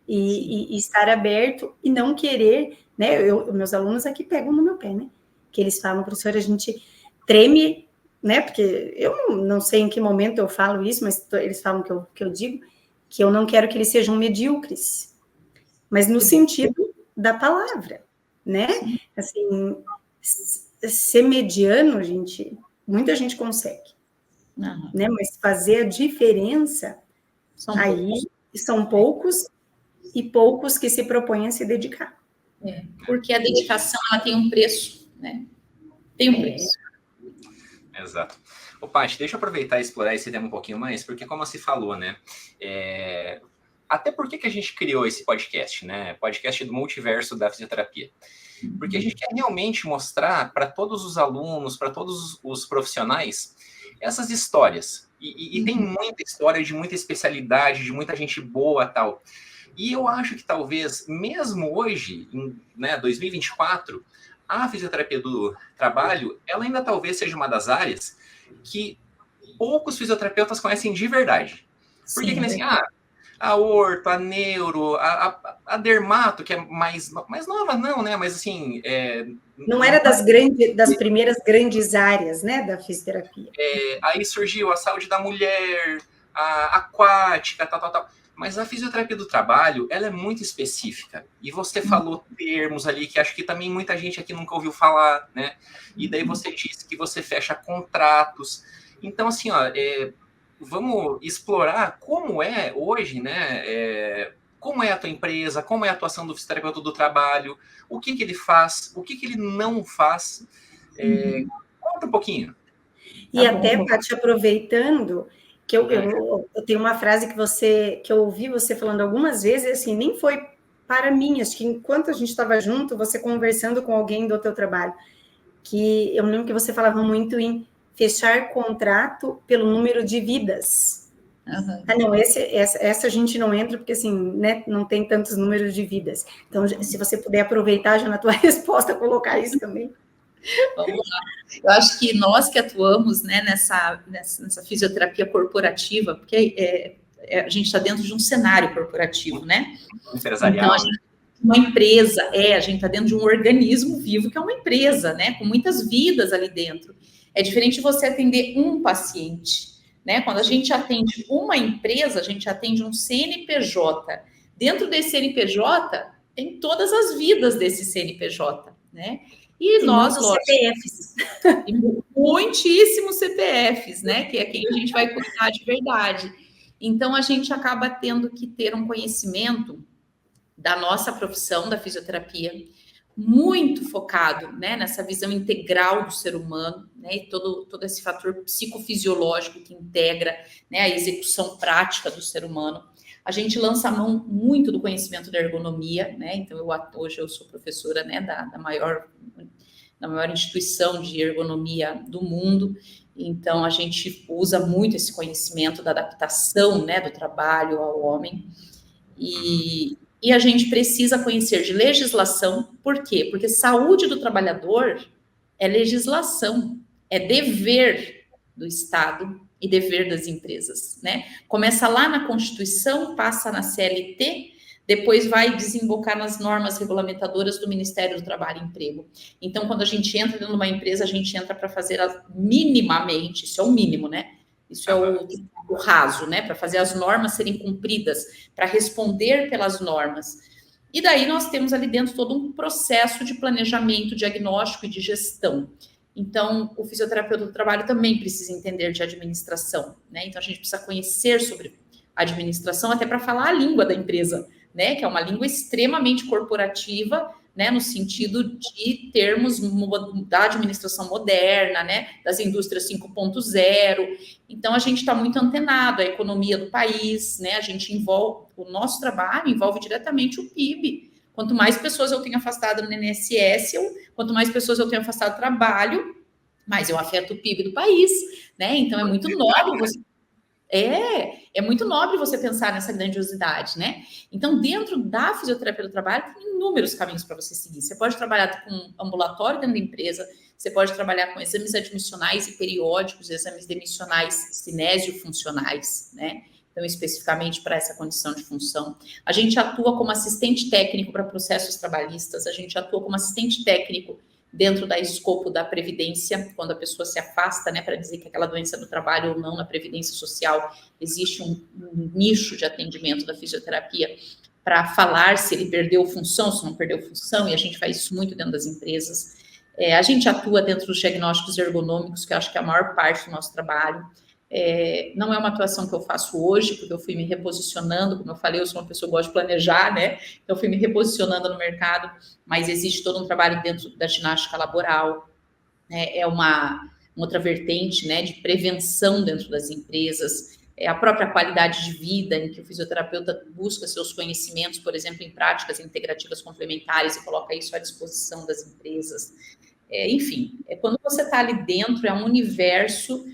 e estar aberto e não querer, né, meus alunos aqui pegam no meu pé, né, que eles falam, professora, a gente treme, né, porque eu não sei em que momento eu falo isso, mas eles falam que eu digo, que eu não quero que eles sejam medíocres, mas no sentido da palavra, né, assim, ser mediano, muita gente consegue, né, mas fazer a diferença, são poucos, e poucos que se propõem a se dedicar. Porque a dedicação, ela tem um preço, né? Tem um preço. Exato. Ô, Paty, deixa eu aproveitar e explorar esse tema um pouquinho mais, porque como se falou, né? Até por que a gente criou esse podcast, né? Podcast do Multiverso da Fisioterapia. Porque a gente quer realmente mostrar para todos os alunos, para todos os profissionais, essas histórias. E tem muita história de muita especialidade, de muita gente boa, tal. E eu acho que talvez, mesmo hoje, em 2024, a fisioterapia do trabalho, ela ainda talvez seja uma das áreas que poucos fisioterapeutas conhecem de verdade. Porque que nem assim, a orto, a neuro, a dermato, que é mais nova, não, né? Mas assim... não era das primeiras grandes áreas, né, da fisioterapia. Aí surgiu a saúde da mulher, a aquática, tal. Mas a fisioterapia do trabalho, ela é muito específica. E você falou termos ali que acho que também muita gente aqui nunca ouviu falar, né? E daí você disse que você fecha contratos. Então, assim, vamos explorar como é hoje, né? Como é a tua empresa, como é a atuação do fisioterapeuta do trabalho, o que ele faz, o que ele não faz. Conta um pouquinho. E até, Paty, aproveitando... que eu tenho uma frase que eu ouvi você falando algumas vezes, assim, nem foi para mim, acho que enquanto a gente estava junto, você conversando com alguém do teu trabalho, que eu lembro que você falava muito em fechar contrato pelo número de vidas. Não, essa a gente não entra, porque assim, né, não tem tantos números de vidas. Então, se você puder aproveitar já na tua resposta, colocar isso também. Vamos lá. Eu acho que nós que atuamos, né, nessa fisioterapia corporativa, porque a gente está dentro de um cenário corporativo, né? Empresarial. Então, uma empresa, a gente está dentro de um organismo vivo que é uma empresa, né? Com muitas vidas ali dentro. É diferente de você atender um paciente, né? Quando a gente atende uma empresa, a gente atende um CNPJ. Dentro desse CNPJ, tem todas as vidas desse CNPJ, né? E nós, lógico, CPFs. Muitíssimos CPFs, né? Que é quem a gente vai cuidar de verdade. Então, a gente acaba tendo que ter um conhecimento da nossa profissão, da fisioterapia, muito focado, né, nessa visão integral do ser humano, né, e todo esse fator psicofisiológico que integra, né, a execução prática do ser humano. A gente lança a mão muito do conhecimento da ergonomia, né? Então, hoje eu sou professora, né, da maior instituição de ergonomia do mundo. Então, a gente usa muito esse conhecimento da adaptação, né, do trabalho ao homem. E a gente precisa conhecer de legislação. Por quê? Porque saúde do trabalhador é legislação, é dever do Estado e dever das empresas, né? Começa lá na Constituição, passa na CLT, depois vai desembocar nas normas regulamentadoras do Ministério do Trabalho e Emprego. Então, quando a gente entra dentro de uma empresa, a gente entra para fazer minimamente, isso é o mínimo, né? Isso é o raso, né? Para fazer as normas serem cumpridas, para responder pelas normas. E daí nós temos ali dentro todo um processo de planejamento, diagnóstico e de gestão. Então, o fisioterapeuta do trabalho também precisa entender de administração, né? Então, a gente precisa conhecer sobre administração até para falar a língua da empresa, né? Que é uma língua extremamente corporativa, né, no sentido de termos da administração moderna, né, das indústrias 5.0. Então, a gente está muito antenado à economia do país, né, a gente envolve, o nosso trabalho envolve diretamente o PIB. Quanto mais pessoas eu tenho afastado no INSS, quanto mais pessoas eu tenho afastado do trabalho, mais eu afeto o PIB do país, né, então é muito nobre você... É muito nobre você pensar nessa grandiosidade, né? Então, dentro da fisioterapia do trabalho, tem inúmeros caminhos para você seguir. Você pode trabalhar com ambulatório dentro da empresa, você pode trabalhar com exames admissionais e periódicos, exames demissionais cinésio-funcionais, né? Então, especificamente para essa condição de função. A gente atua como assistente técnico para processos trabalhistas, a gente atua como assistente técnico dentro da escopo da previdência, quando a pessoa se afasta, né, para dizer que aquela doença do trabalho ou não na previdência social, existe um nicho de atendimento da fisioterapia para falar se ele perdeu função, se não perdeu função, e a gente faz isso muito dentro das empresas. A gente atua dentro dos diagnósticos ergonômicos, que eu acho que é a maior parte do nosso trabalho. Não é uma atuação que eu faço hoje, porque eu fui me reposicionando, como eu falei, eu sou uma pessoa que gosta de planejar, né? Então, eu fui me reposicionando no mercado, mas existe todo um trabalho dentro da ginástica laboral, né? É uma outra vertente, né, de prevenção dentro das empresas, a própria qualidade de vida, em que o fisioterapeuta busca seus conhecimentos, por exemplo, em práticas integrativas complementares e coloca isso à disposição das empresas. Enfim, quando você está ali dentro, é um universo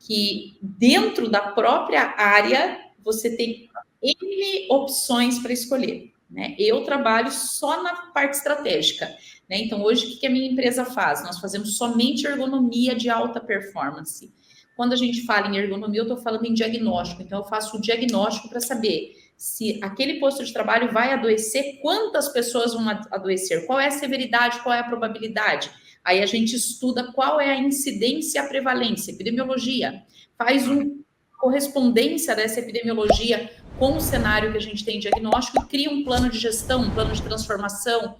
que dentro da própria área você tem N opções para escolher, né? Eu trabalho só na parte estratégica, né? Então, hoje, o que a minha empresa faz? Nós fazemos somente ergonomia de alta performance. Quando a gente fala em ergonomia, eu estou falando em diagnóstico. Então, eu faço o diagnóstico para saber se aquele posto de trabalho vai adoecer, quantas pessoas vão adoecer, qual é a severidade, qual é a probabilidade. Aí a gente estuda qual é a incidência e a prevalência, epidemiologia, faz uma correspondência dessa epidemiologia com o cenário que a gente tem em diagnóstico e cria um plano de gestão, um plano de transformação.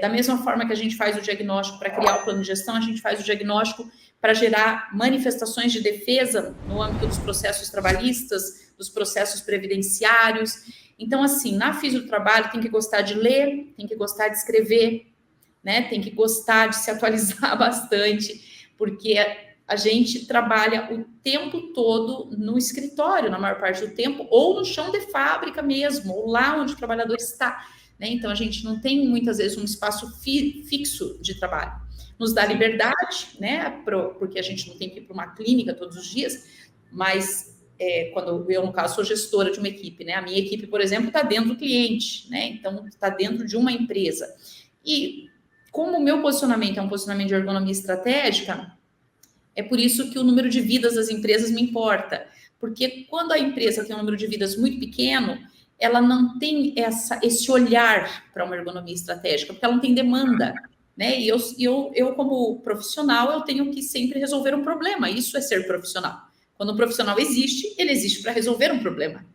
Da mesma forma que a gente faz o diagnóstico para criar o plano de gestão, a gente faz o diagnóstico para gerar manifestações de defesa no âmbito dos processos trabalhistas, dos processos previdenciários. Então, assim, na fisiotrabalho tem que gostar de ler, tem que gostar de escrever, né? Tem que gostar de se atualizar bastante, porque a gente trabalha o tempo todo no escritório, na maior parte do tempo, ou no chão de fábrica mesmo, ou lá onde o trabalhador está, né? Então, a gente não tem, muitas vezes, um espaço fixo de trabalho. Nos dá liberdade, né? Porque a gente não tem que ir para uma clínica todos os dias, mas quando eu, no caso, sou gestora de uma equipe, né? A minha equipe, por exemplo, está dentro do cliente, né? Então, está dentro de uma empresa. E como o meu posicionamento é um posicionamento de ergonomia estratégica, é por isso que o número de vidas das empresas me importa. Porque quando a empresa tem um número de vidas muito pequeno, ela não tem esse olhar para uma ergonomia estratégica, porque ela não tem demanda, né? E eu, como profissional, eu tenho que sempre resolver um problema. Isso é ser profissional. Quando um profissional existe, ele existe para resolver um problema,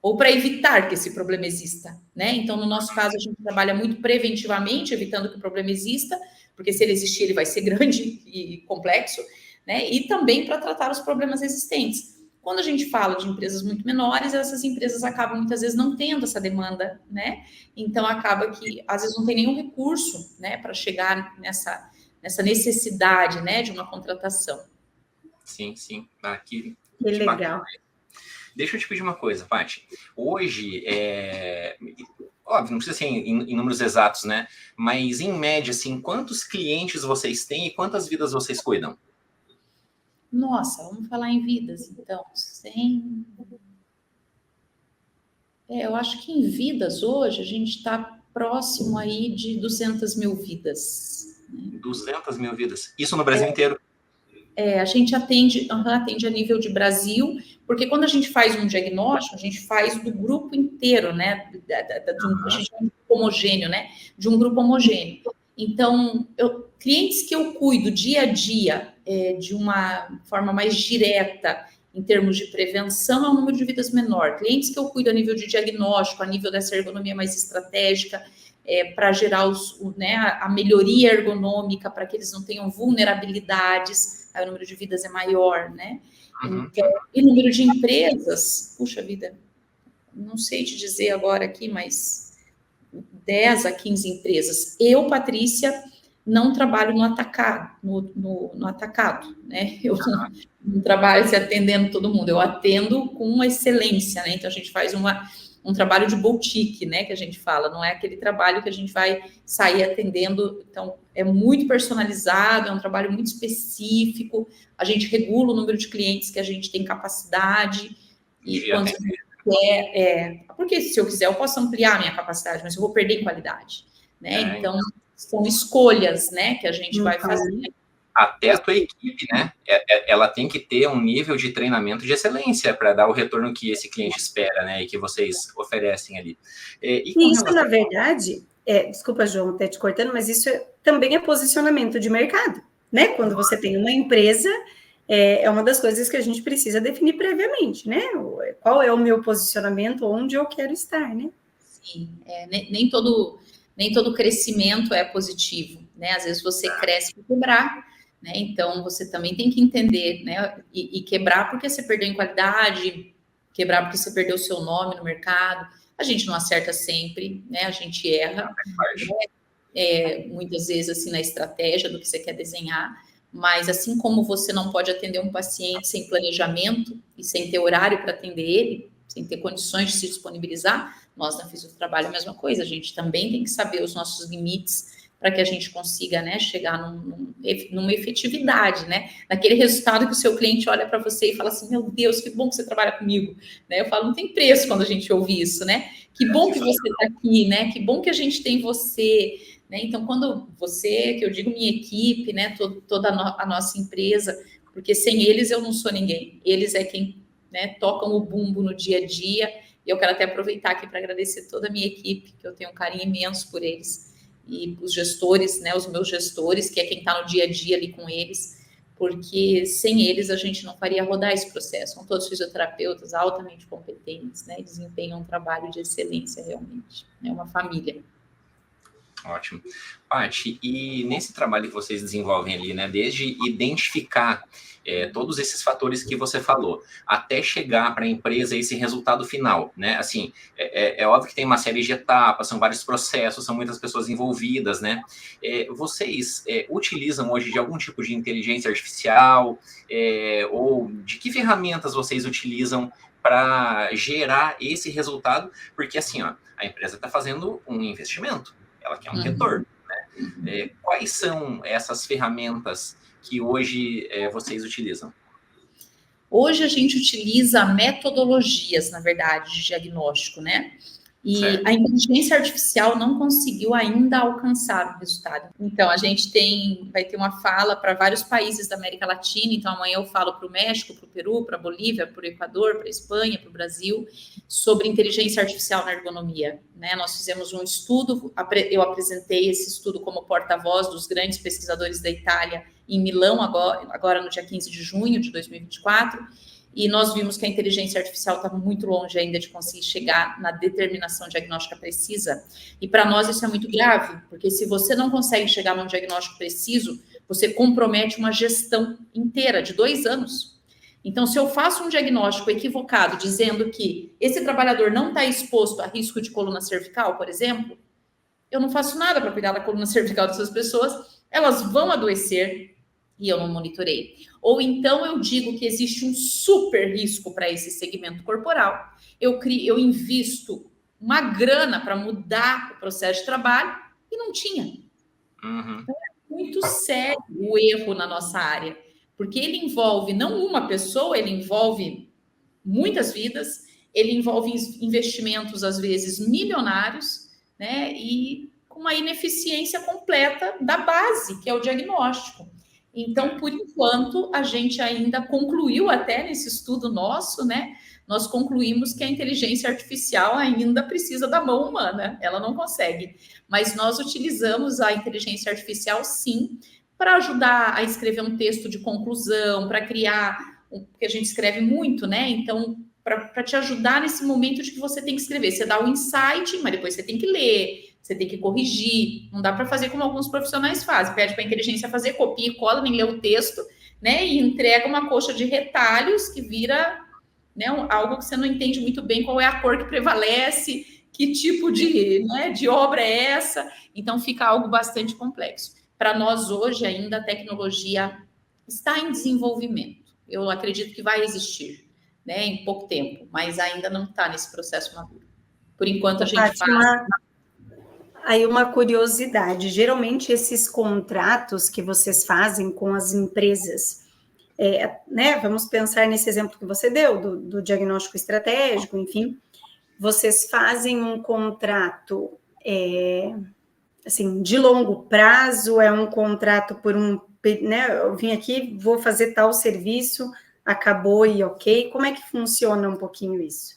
ou para evitar que esse problema exista, né? Então, no nosso caso, a gente trabalha muito preventivamente, evitando que o problema exista, porque se ele existir, ele vai ser grande e complexo, né? E também para tratar os problemas existentes. Quando a gente fala de empresas muito menores, essas empresas acabam, muitas vezes, não tendo essa demanda, né? Então, acaba que, às vezes, não tem nenhum recurso, né, para chegar nessa necessidade, né, de uma contratação. Sim, sim. Que legal. Bacana. Deixa eu te pedir uma coisa, Paty. Hoje, óbvio, não precisa ser em números exatos, né? Mas, em média, assim, quantos clientes vocês têm e quantas vidas vocês cuidam? Nossa, vamos falar em vidas, então. 100... eu acho que em vidas, hoje, a gente está próximo aí de 200 mil vidas. 200 mil vidas. Isso no Brasil inteiro? A gente atende a nível de Brasil, porque quando a gente faz um diagnóstico, a gente faz do grupo inteiro, né? A gente é um grupo homogêneo, né? De um grupo homogêneo. Então, clientes que eu cuido dia a dia de uma forma mais direta, em termos de prevenção, é um número de vidas menor. Clientes que eu cuido a nível de diagnóstico, a nível dessa ergonomia mais estratégica, para gerar a melhoria ergonômica, para que eles não tenham vulnerabilidades, aí o número de vidas é maior, né? Então, e número de empresas, puxa vida, não sei te dizer agora aqui, mas 10 a 15 empresas. Eu, Patrícia, não trabalho no atacado, né? Eu não trabalho se atendendo todo mundo, eu atendo com uma excelência, né? Então, a gente faz um trabalho de boutique, né? Que a gente fala, não é aquele trabalho que a gente vai sair atendendo. Então, é muito personalizado, é um trabalho muito específico, a gente regula o número de clientes que a gente tem capacidade, e quando porque se eu quiser, eu posso ampliar a minha capacidade, mas eu vou perder em qualidade, né? Então, são escolhas, né, que a gente vai fazer. Até a tua equipe, né? Ela tem que ter um nível de treinamento de excelência para dar o retorno que esse cliente espera, né? E que vocês oferecem ali. E isso, na verdade, desculpa, João, até te cortando, mas isso também é posicionamento de mercado, né? Quando você tem uma empresa, é uma das coisas que a gente precisa definir previamente, né? Qual é o meu posicionamento, onde eu quero estar, né? Sim, nem todo crescimento é positivo, né? Às vezes você cresce para quebrar, né? Então você também tem que entender, né? E quebrar porque você perdeu em qualidade, quebrar porque você perdeu o seu nome no mercado. A gente não acerta sempre, né? A gente erra, muitas vezes assim na estratégia do que você quer desenhar. Mas assim como você não pode atender um paciente sem planejamento e sem ter horário para atender ele, sem ter condições de se disponibilizar, nós na fisioterapia é a mesma coisa, a gente também tem que saber os nossos limites para que a gente consiga, né, chegar numa efetividade, né, naquele resultado que o seu cliente olha para você e fala assim, meu Deus, que bom que você trabalha comigo, né, eu falo, não tem preço quando a gente ouve isso, né, que bom que você está aqui, né, que bom que a gente tem você, né, então quando você, que eu digo minha equipe, né, toda a nossa empresa, porque sem eles eu não sou ninguém, eles é quem, né, tocam o bumbo no dia a dia. E eu quero até aproveitar aqui para agradecer toda a minha equipe, que eu tenho um carinho imenso por eles, e os gestores, né, os meus gestores, que é quem está no dia a dia ali com eles, porque sem eles a gente não faria rodar esse processo. São todos fisioterapeutas altamente competentes, né, desempenham um trabalho de excelência realmente, é uma família. Ótimo. Paty, e nesse trabalho que vocês desenvolvem ali, né, desde identificar todos esses fatores que você falou, até chegar para a empresa esse resultado final, né, assim, é óbvio que tem uma série de etapas, são vários processos, são muitas pessoas envolvidas, né, vocês utilizam hoje de algum tipo de inteligência artificial, ou de que ferramentas vocês utilizam para gerar esse resultado? Porque assim, ó, a empresa está fazendo um investimento, ela quer um retorno, né? Quais são essas ferramentas que hoje vocês utilizam? Hoje a gente utiliza metodologias, na verdade, de diagnóstico, né? E certo. A inteligência artificial não conseguiu ainda alcançar o resultado. Então, a gente vai ter uma fala para vários países da América Latina. Então, amanhã eu falo para o México, para o Peru, para a Bolívia, para o Equador, para a Espanha, para o Brasil, sobre inteligência artificial na ergonomia, né? Nós fizemos um estudo, eu apresentei esse estudo como porta-voz dos grandes pesquisadores da Itália em Milão, agora no dia 15 de junho de 2024, e nós vimos que a inteligência artificial está muito longe ainda de conseguir chegar na determinação diagnóstica precisa. E para nós isso é muito grave, porque se você não consegue chegar num diagnóstico preciso, você compromete uma gestão inteira de 2 anos. Então, se eu faço um diagnóstico equivocado, dizendo que esse trabalhador não está exposto a risco de coluna cervical, por exemplo, eu não faço nada para cuidar da coluna cervical dessas pessoas, elas vão adoecer e eu não monitorei. Ou então eu digo que existe um super risco para esse segmento corporal, eu invisto uma grana para mudar o processo de trabalho e não tinha. Então é muito sério o erro na nossa área, porque ele envolve não uma pessoa, ele envolve muitas vidas, ele envolve investimentos, às vezes, milionários, né? E com uma ineficiência completa da base, que é o diagnóstico. Então, por enquanto, a gente ainda concluiu até nesse estudo nosso, né? Nós concluímos que a inteligência artificial ainda precisa da mão humana, ela não consegue. Mas nós utilizamos a inteligência artificial, sim, para ajudar a escrever um texto de conclusão, para criar, porque a gente escreve muito, né? Então, para te ajudar nesse momento de que você tem que escrever. Você dá o insight, mas depois você tem que ler, você tem que corrigir. Não dá para fazer como alguns profissionais fazem. Pede para a inteligência fazer, copia e cola, nem lê o texto, né? E entrega uma coxa de retalhos que vira, né, algo que você não entende muito bem qual é a cor que prevalece. que tipo de obra é essa? Então, fica algo bastante complexo. Para nós, hoje, ainda a tecnologia está em desenvolvimento. Eu acredito que vai existir, né, em pouco tempo, mas ainda não está nesse processo maduro. Por enquanto, a gente faz... Aí uma curiosidade, geralmente esses contratos que vocês fazem com as empresas, né, vamos pensar nesse exemplo que você deu, do diagnóstico estratégico, enfim, vocês fazem um contrato, assim, de longo prazo, é um contrato por né, eu vim aqui, vou fazer tal serviço, acabou e ok, como é que funciona um pouquinho isso?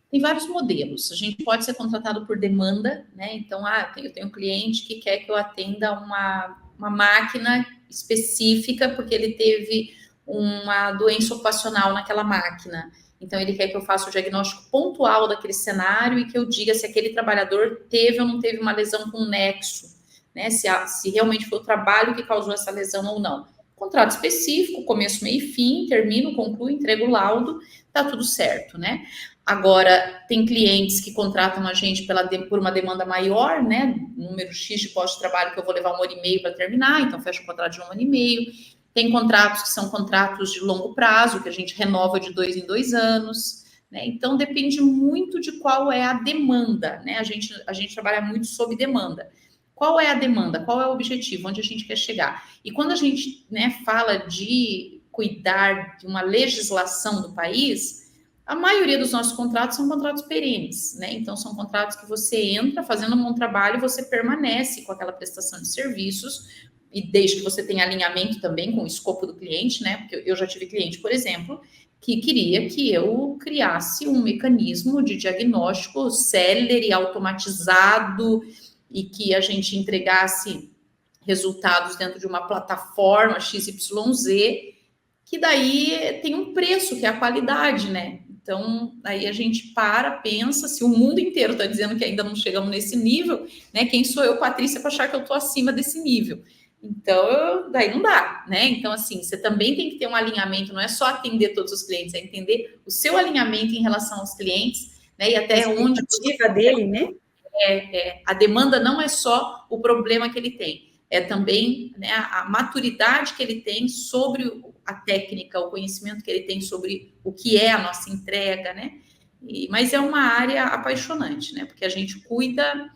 Tem vários modelos. A gente pode ser contratado por demanda, né? Então, eu tenho um cliente que quer que eu atenda uma máquina específica, porque ele teve uma doença ocupacional naquela máquina. Então, ele quer que eu faça o diagnóstico pontual daquele cenário e que eu diga se aquele trabalhador teve ou não teve uma lesão com nexo, né? Se realmente foi o trabalho que causou essa lesão ou não. Contrato específico, começo, meio e fim, termino, concluo, entrego o laudo, tá tudo certo, né? Agora, tem clientes que contratam a gente por uma demanda maior, né? Número X de posto de trabalho que eu vou levar 1 ano e meio para terminar, então fecha um contrato de 1 ano e meio. Tem contratos que são contratos de longo prazo, que a gente renova de 2 em 2 anos, né? Então, depende muito de qual é a demanda, né? A gente trabalha muito sob demanda. Qual é a demanda? Qual é o objetivo? Onde a gente quer chegar? E quando a gente, né, fala de cuidar de uma legislação do país, a maioria dos nossos contratos são contratos perenes, né? Então, são contratos que você entra fazendo um bom trabalho e você permanece com aquela prestação de serviços, e desde que você tenha alinhamento também com o escopo do cliente, né? Porque eu já tive cliente, por exemplo, que queria que eu criasse um mecanismo de diagnóstico célere, automatizado, e que a gente entregasse resultados dentro de uma plataforma XYZ, que daí tem um preço, que é a qualidade, né? Então, aí a gente pensa, se o mundo inteiro está dizendo que ainda não chegamos nesse nível, né? Quem sou eu, Patrícia, para achar que eu estou acima desse nível? Então, daí não dá, né? Então, assim, você também tem que ter um alinhamento, não é só atender todos os clientes, é entender o seu alinhamento em relação aos clientes, né? E até onde a dele, né? A demanda não é só o problema que ele tem, é também, né, a maturidade que ele tem sobre a técnica, o conhecimento que ele tem sobre o que é a nossa entrega, né? Mas é uma área apaixonante, né? Porque a gente cuida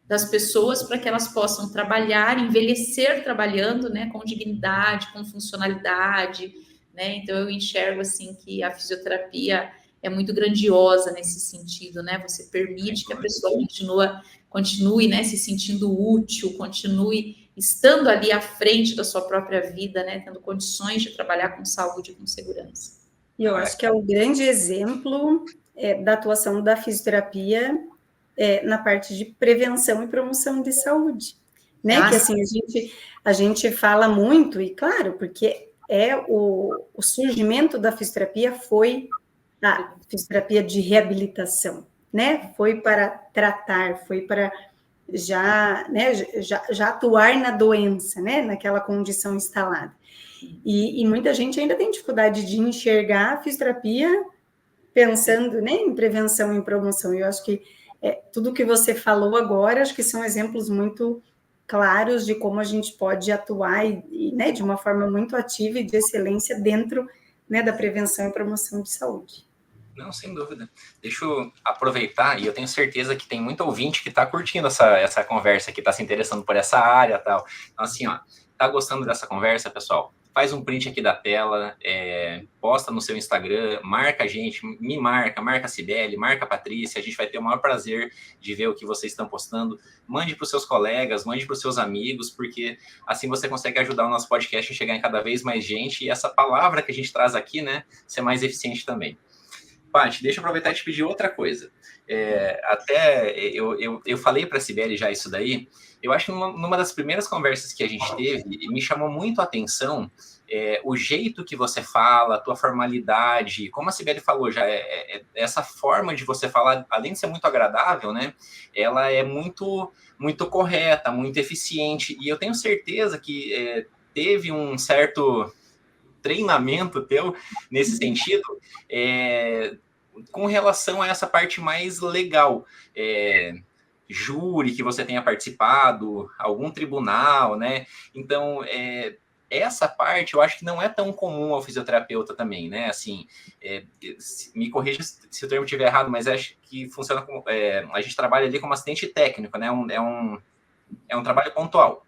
das pessoas para que elas possam trabalhar, envelhecer trabalhando, né, com dignidade, com funcionalidade, né? Então eu enxergo assim que a fisioterapia é muito grandiosa nesse sentido, né? Você permite que a pessoa continue, né, se sentindo útil, continue estando ali à frente da sua própria vida, né, tendo condições de trabalhar com saúde e com segurança. E eu acho que é o grande exemplo da atuação da fisioterapia na parte de prevenção e promoção de saúde, né? Que assim a gente fala muito, e claro, porque o surgimento da fisioterapia foi a fisioterapia de reabilitação, né? Foi para tratar, foi para já atuar na doença, né? Naquela condição instalada. E muita gente ainda tem dificuldade de enxergar a fisioterapia pensando, né, em prevenção e em promoção. Eu acho que tudo que você falou agora, acho que são exemplos muito claros de como a gente pode atuar né, de uma forma muito ativa e de excelência dentro, né, da prevenção e promoção de saúde. Não, sem dúvida. Deixa eu aproveitar, e eu tenho certeza que tem muito ouvinte que está curtindo essa conversa, que está se interessando por essa área e tal. Então, assim, ó, tá gostando dessa conversa, pessoal? Faz um print aqui da tela, posta no seu Instagram, marca a gente, me marca a Cibele, marca a Patrícia, a gente vai ter o maior prazer de ver o que vocês estão postando. Mande para os seus colegas, mande para os seus amigos, porque assim você consegue ajudar o nosso podcast a chegar em cada vez mais gente e essa palavra que a gente traz aqui, né, ser mais eficiente também. Paty, deixa eu aproveitar e te pedir outra coisa. Eu falei para a Cibele já isso daí. Eu acho que numa das primeiras conversas que a gente teve, me chamou muito a atenção o jeito que você fala, a tua formalidade, como a Cibele falou já, essa forma de você falar, além de ser muito agradável, né, ela é muito, muito correta, muito eficiente, e eu tenho certeza que teve um certo treinamento teu nesse sentido, com relação a essa parte mais legal, júri que você tenha participado, algum tribunal, né? Então, essa parte eu acho que não é tão comum ao fisioterapeuta também, né? Assim, me corrija se o termo estiver errado, mas acho que funciona como... a gente trabalha ali como assistente técnico, né? É um trabalho pontual.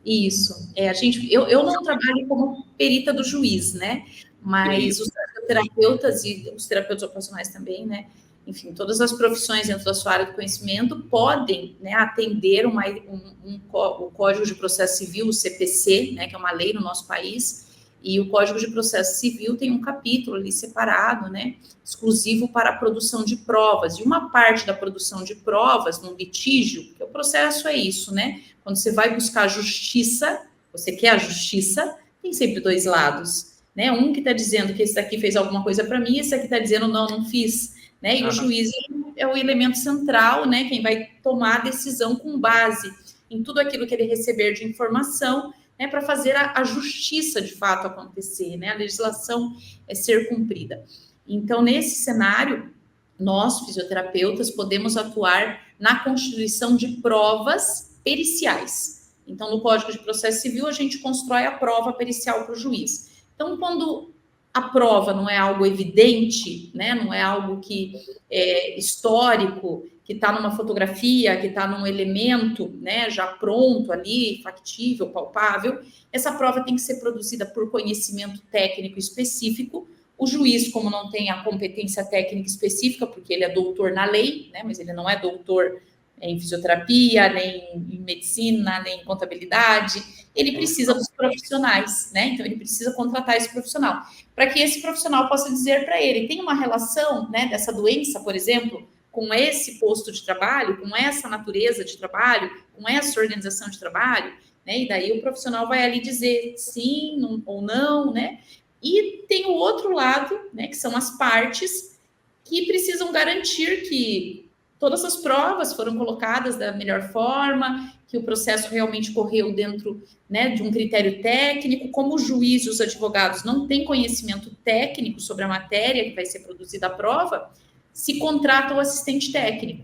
Isso. Eu não trabalho como perita do juiz, né? Mas os terapeutas e os terapeutas ocupacionais também, né? Enfim, todas as profissões dentro da sua área do conhecimento podem, né, atender o Código de Processo Civil, o CPC, né, que é uma lei no nosso país, e o Código de Processo Civil tem um capítulo ali separado, né, exclusivo para a produção de provas. E uma parte da produção de provas num litígio, porque o processo é isso, né? Quando você vai buscar a justiça, você quer a justiça, tem sempre dois lados, né? Um que está dizendo que esse daqui fez alguma coisa para mim, esse aqui está dizendo não fiz. Né? E o juiz é o elemento central, né? Quem vai tomar a decisão com base em tudo aquilo que ele receber de informação, né? Para fazer a justiça de fato acontecer, né? A legislação ser cumprida. Então, nesse cenário, nós, fisioterapeutas, podemos atuar na constituição de provas periciais. Então, no Código de Processo Civil, a gente constrói a prova pericial para o juiz. Então, quando a prova não é algo evidente, né? Não é algo que é histórico, que está numa fotografia, que está num elemento, né, já pronto ali, factível, palpável, essa prova tem que ser produzida por conhecimento técnico específico. O juiz, como não tem a competência técnica específica, porque ele é doutor na lei, né, mas ele não é doutor em fisioterapia, nem em medicina, nem em contabilidade, ele precisa dos profissionais, né? Então, ele precisa contratar esse profissional, para que esse profissional possa dizer para ele, tem uma relação, né, dessa doença, por exemplo, com esse posto de trabalho, com essa natureza de trabalho, com essa organização de trabalho, né? E daí o profissional vai ali dizer sim ou não, né? E tem o outro lado, né, que são as partes que precisam garantir que todas as provas foram colocadas da melhor forma, que o processo realmente correu dentro, né, de um critério técnico. Como o juiz e os advogados não têm conhecimento técnico sobre a matéria que vai ser produzida a prova, se contrata o assistente técnico,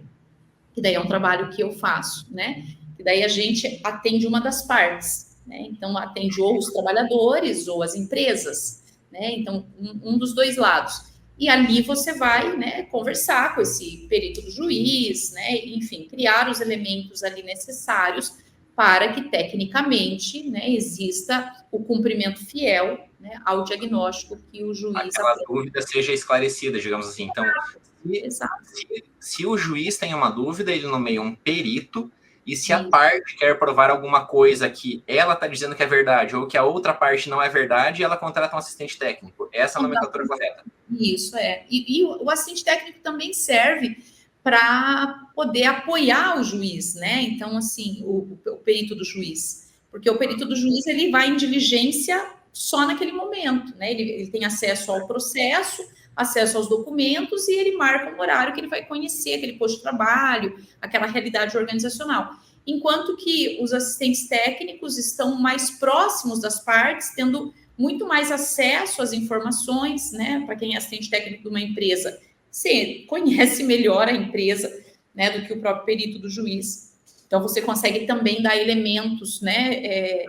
que daí é um trabalho que eu faço, né? Que daí a gente atende uma das partes, né? Então, atende ou os trabalhadores ou as empresas, né? Então, um dos dois lados. E ali você vai, né, conversar com esse perito do juiz, né, enfim, criar os elementos ali necessários para que, tecnicamente, né, exista o cumprimento fiel, né, ao diagnóstico que o juiz... Aquela dúvida seja esclarecida, digamos assim. Então, se o juiz tem uma dúvida, ele nomeia um perito, e se a parte quer provar alguma coisa que ela está dizendo que é verdade ou que a outra parte não é verdade, ela contrata um assistente técnico. Essa é a nomenclatura correta. Isso, é. E o assistente técnico também serve para poder apoiar o juiz, né? Então, assim, o perito do juiz. Porque o perito do juiz, ele vai em diligência só naquele momento, né? Ele tem acesso ao processo, acesso aos documentos, e ele marca um horário que ele vai conhecer aquele posto de trabalho, aquela realidade organizacional. Enquanto que os assistentes técnicos estão mais próximos das partes, tendo muito mais acesso às informações, né? Para quem é assistente técnico de uma empresa, você conhece melhor a empresa, né, do que o próprio perito do juiz. Então, você consegue também dar elementos, né,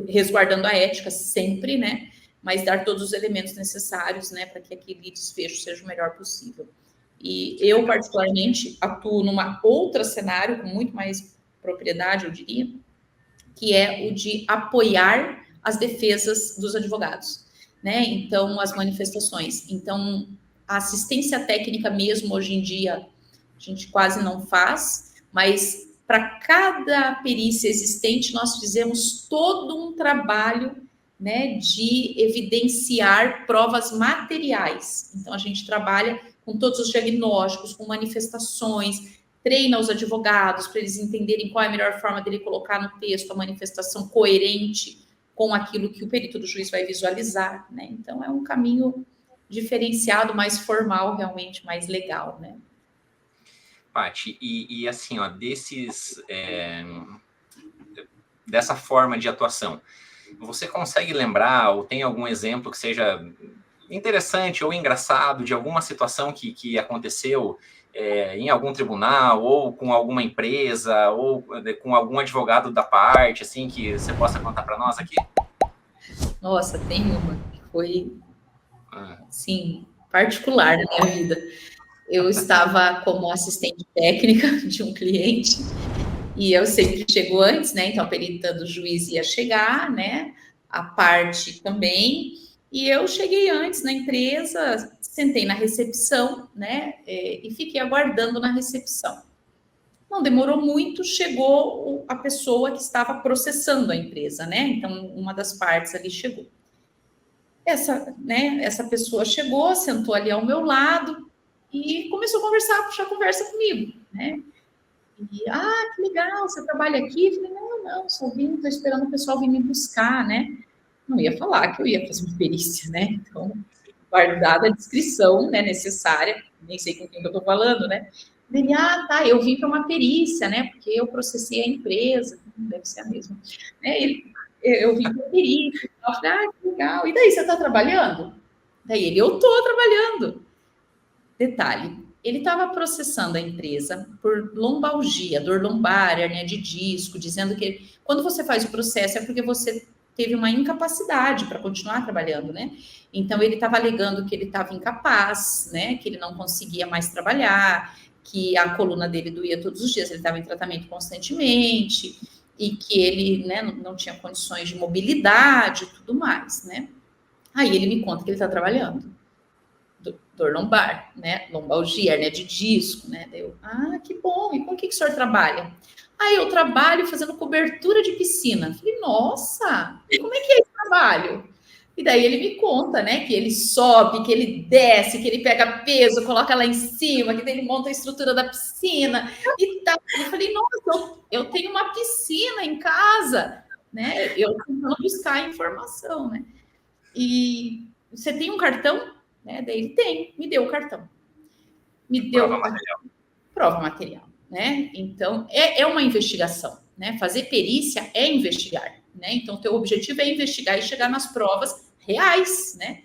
resguardando a ética sempre, né, mas dar todos os elementos necessários, né, para que aquele desfecho seja o melhor possível. E eu, particularmente, atuo numa outra cenário, com muito mais propriedade, eu diria, que é o de apoiar as defesas dos advogados, né? Então, as manifestações. Então, a assistência técnica mesmo, hoje em dia, a gente quase não faz, mas para cada perícia existente, nós fizemos todo um trabalho, né, de evidenciar provas materiais. Então, a gente trabalha com todos os diagnósticos, com manifestações, treina os advogados para eles entenderem qual é a melhor forma dele colocar no texto a manifestação coerente com aquilo que o perito do juiz vai visualizar, né? Então, é um caminho diferenciado, mais formal, realmente, mais legal, né? Paty, e assim, ó, dessa forma de atuação, você consegue lembrar, ou tem algum exemplo que seja interessante ou engraçado de alguma situação que aconteceu em algum tribunal, ou com alguma empresa, ou com algum advogado da parte, assim, que você possa contar para nós aqui? Nossa, tem uma que foi, assim, particular na minha vida. Eu estava como assistente técnica de um cliente, e eu sempre chego antes, né? Então a perita do juiz ia chegar, né? A parte também. E eu cheguei antes na empresa, sentei na recepção, né? E fiquei aguardando na recepção. Não demorou muito, chegou a pessoa que estava processando a empresa, né? Então uma das partes ali chegou. Essa pessoa chegou, sentou ali ao meu lado e começou a conversar, puxar conversa comigo, né? E, que legal, você trabalha aqui? Eu falei, não, só vim, estou esperando o pessoal vir me buscar, né? Não ia falar que eu ia fazer uma perícia, né? Então, guardada a descrição, né, necessária, nem sei com quem eu estou falando, né? Ele, tá, eu vim para uma perícia, né? Porque eu processei a empresa, deve ser a mesma. Eu vim para perícia, eu falei, que legal. E daí, você está trabalhando? Daí ele, eu estou trabalhando. Detalhe, ele estava processando a empresa por lombalgia, dor lombar, hérnia de disco, dizendo que quando você faz o processo é porque você teve uma incapacidade para continuar trabalhando, né? Então, ele estava alegando que ele estava incapaz, né? Que ele não conseguia mais trabalhar, que a coluna dele doía todos os dias, ele estava em tratamento constantemente, e que ele, né, não tinha condições de mobilidade e tudo mais, né? Aí ele me conta que ele está trabalhando. Dor lombar, né? Lombalgia, hérnia de disco, né? Eu, que bom. E com o que o senhor trabalha? Eu trabalho fazendo cobertura de piscina. Falei, nossa, e como é que é esse trabalho? E daí ele me conta, né? Que ele sobe, que ele desce, que ele pega peso, coloca lá em cima, que ele monta a estrutura da piscina e tal. Eu falei, nossa, eu tenho uma piscina em casa, né? Eu tentando buscar informação, né? E você tem um cartão? Né? Daí ele tem, me deu o cartão. Me deu prova material, né? Então, é uma investigação, né? Fazer perícia é investigar, né? Então, teu objetivo é investigar e chegar nas provas reais, né?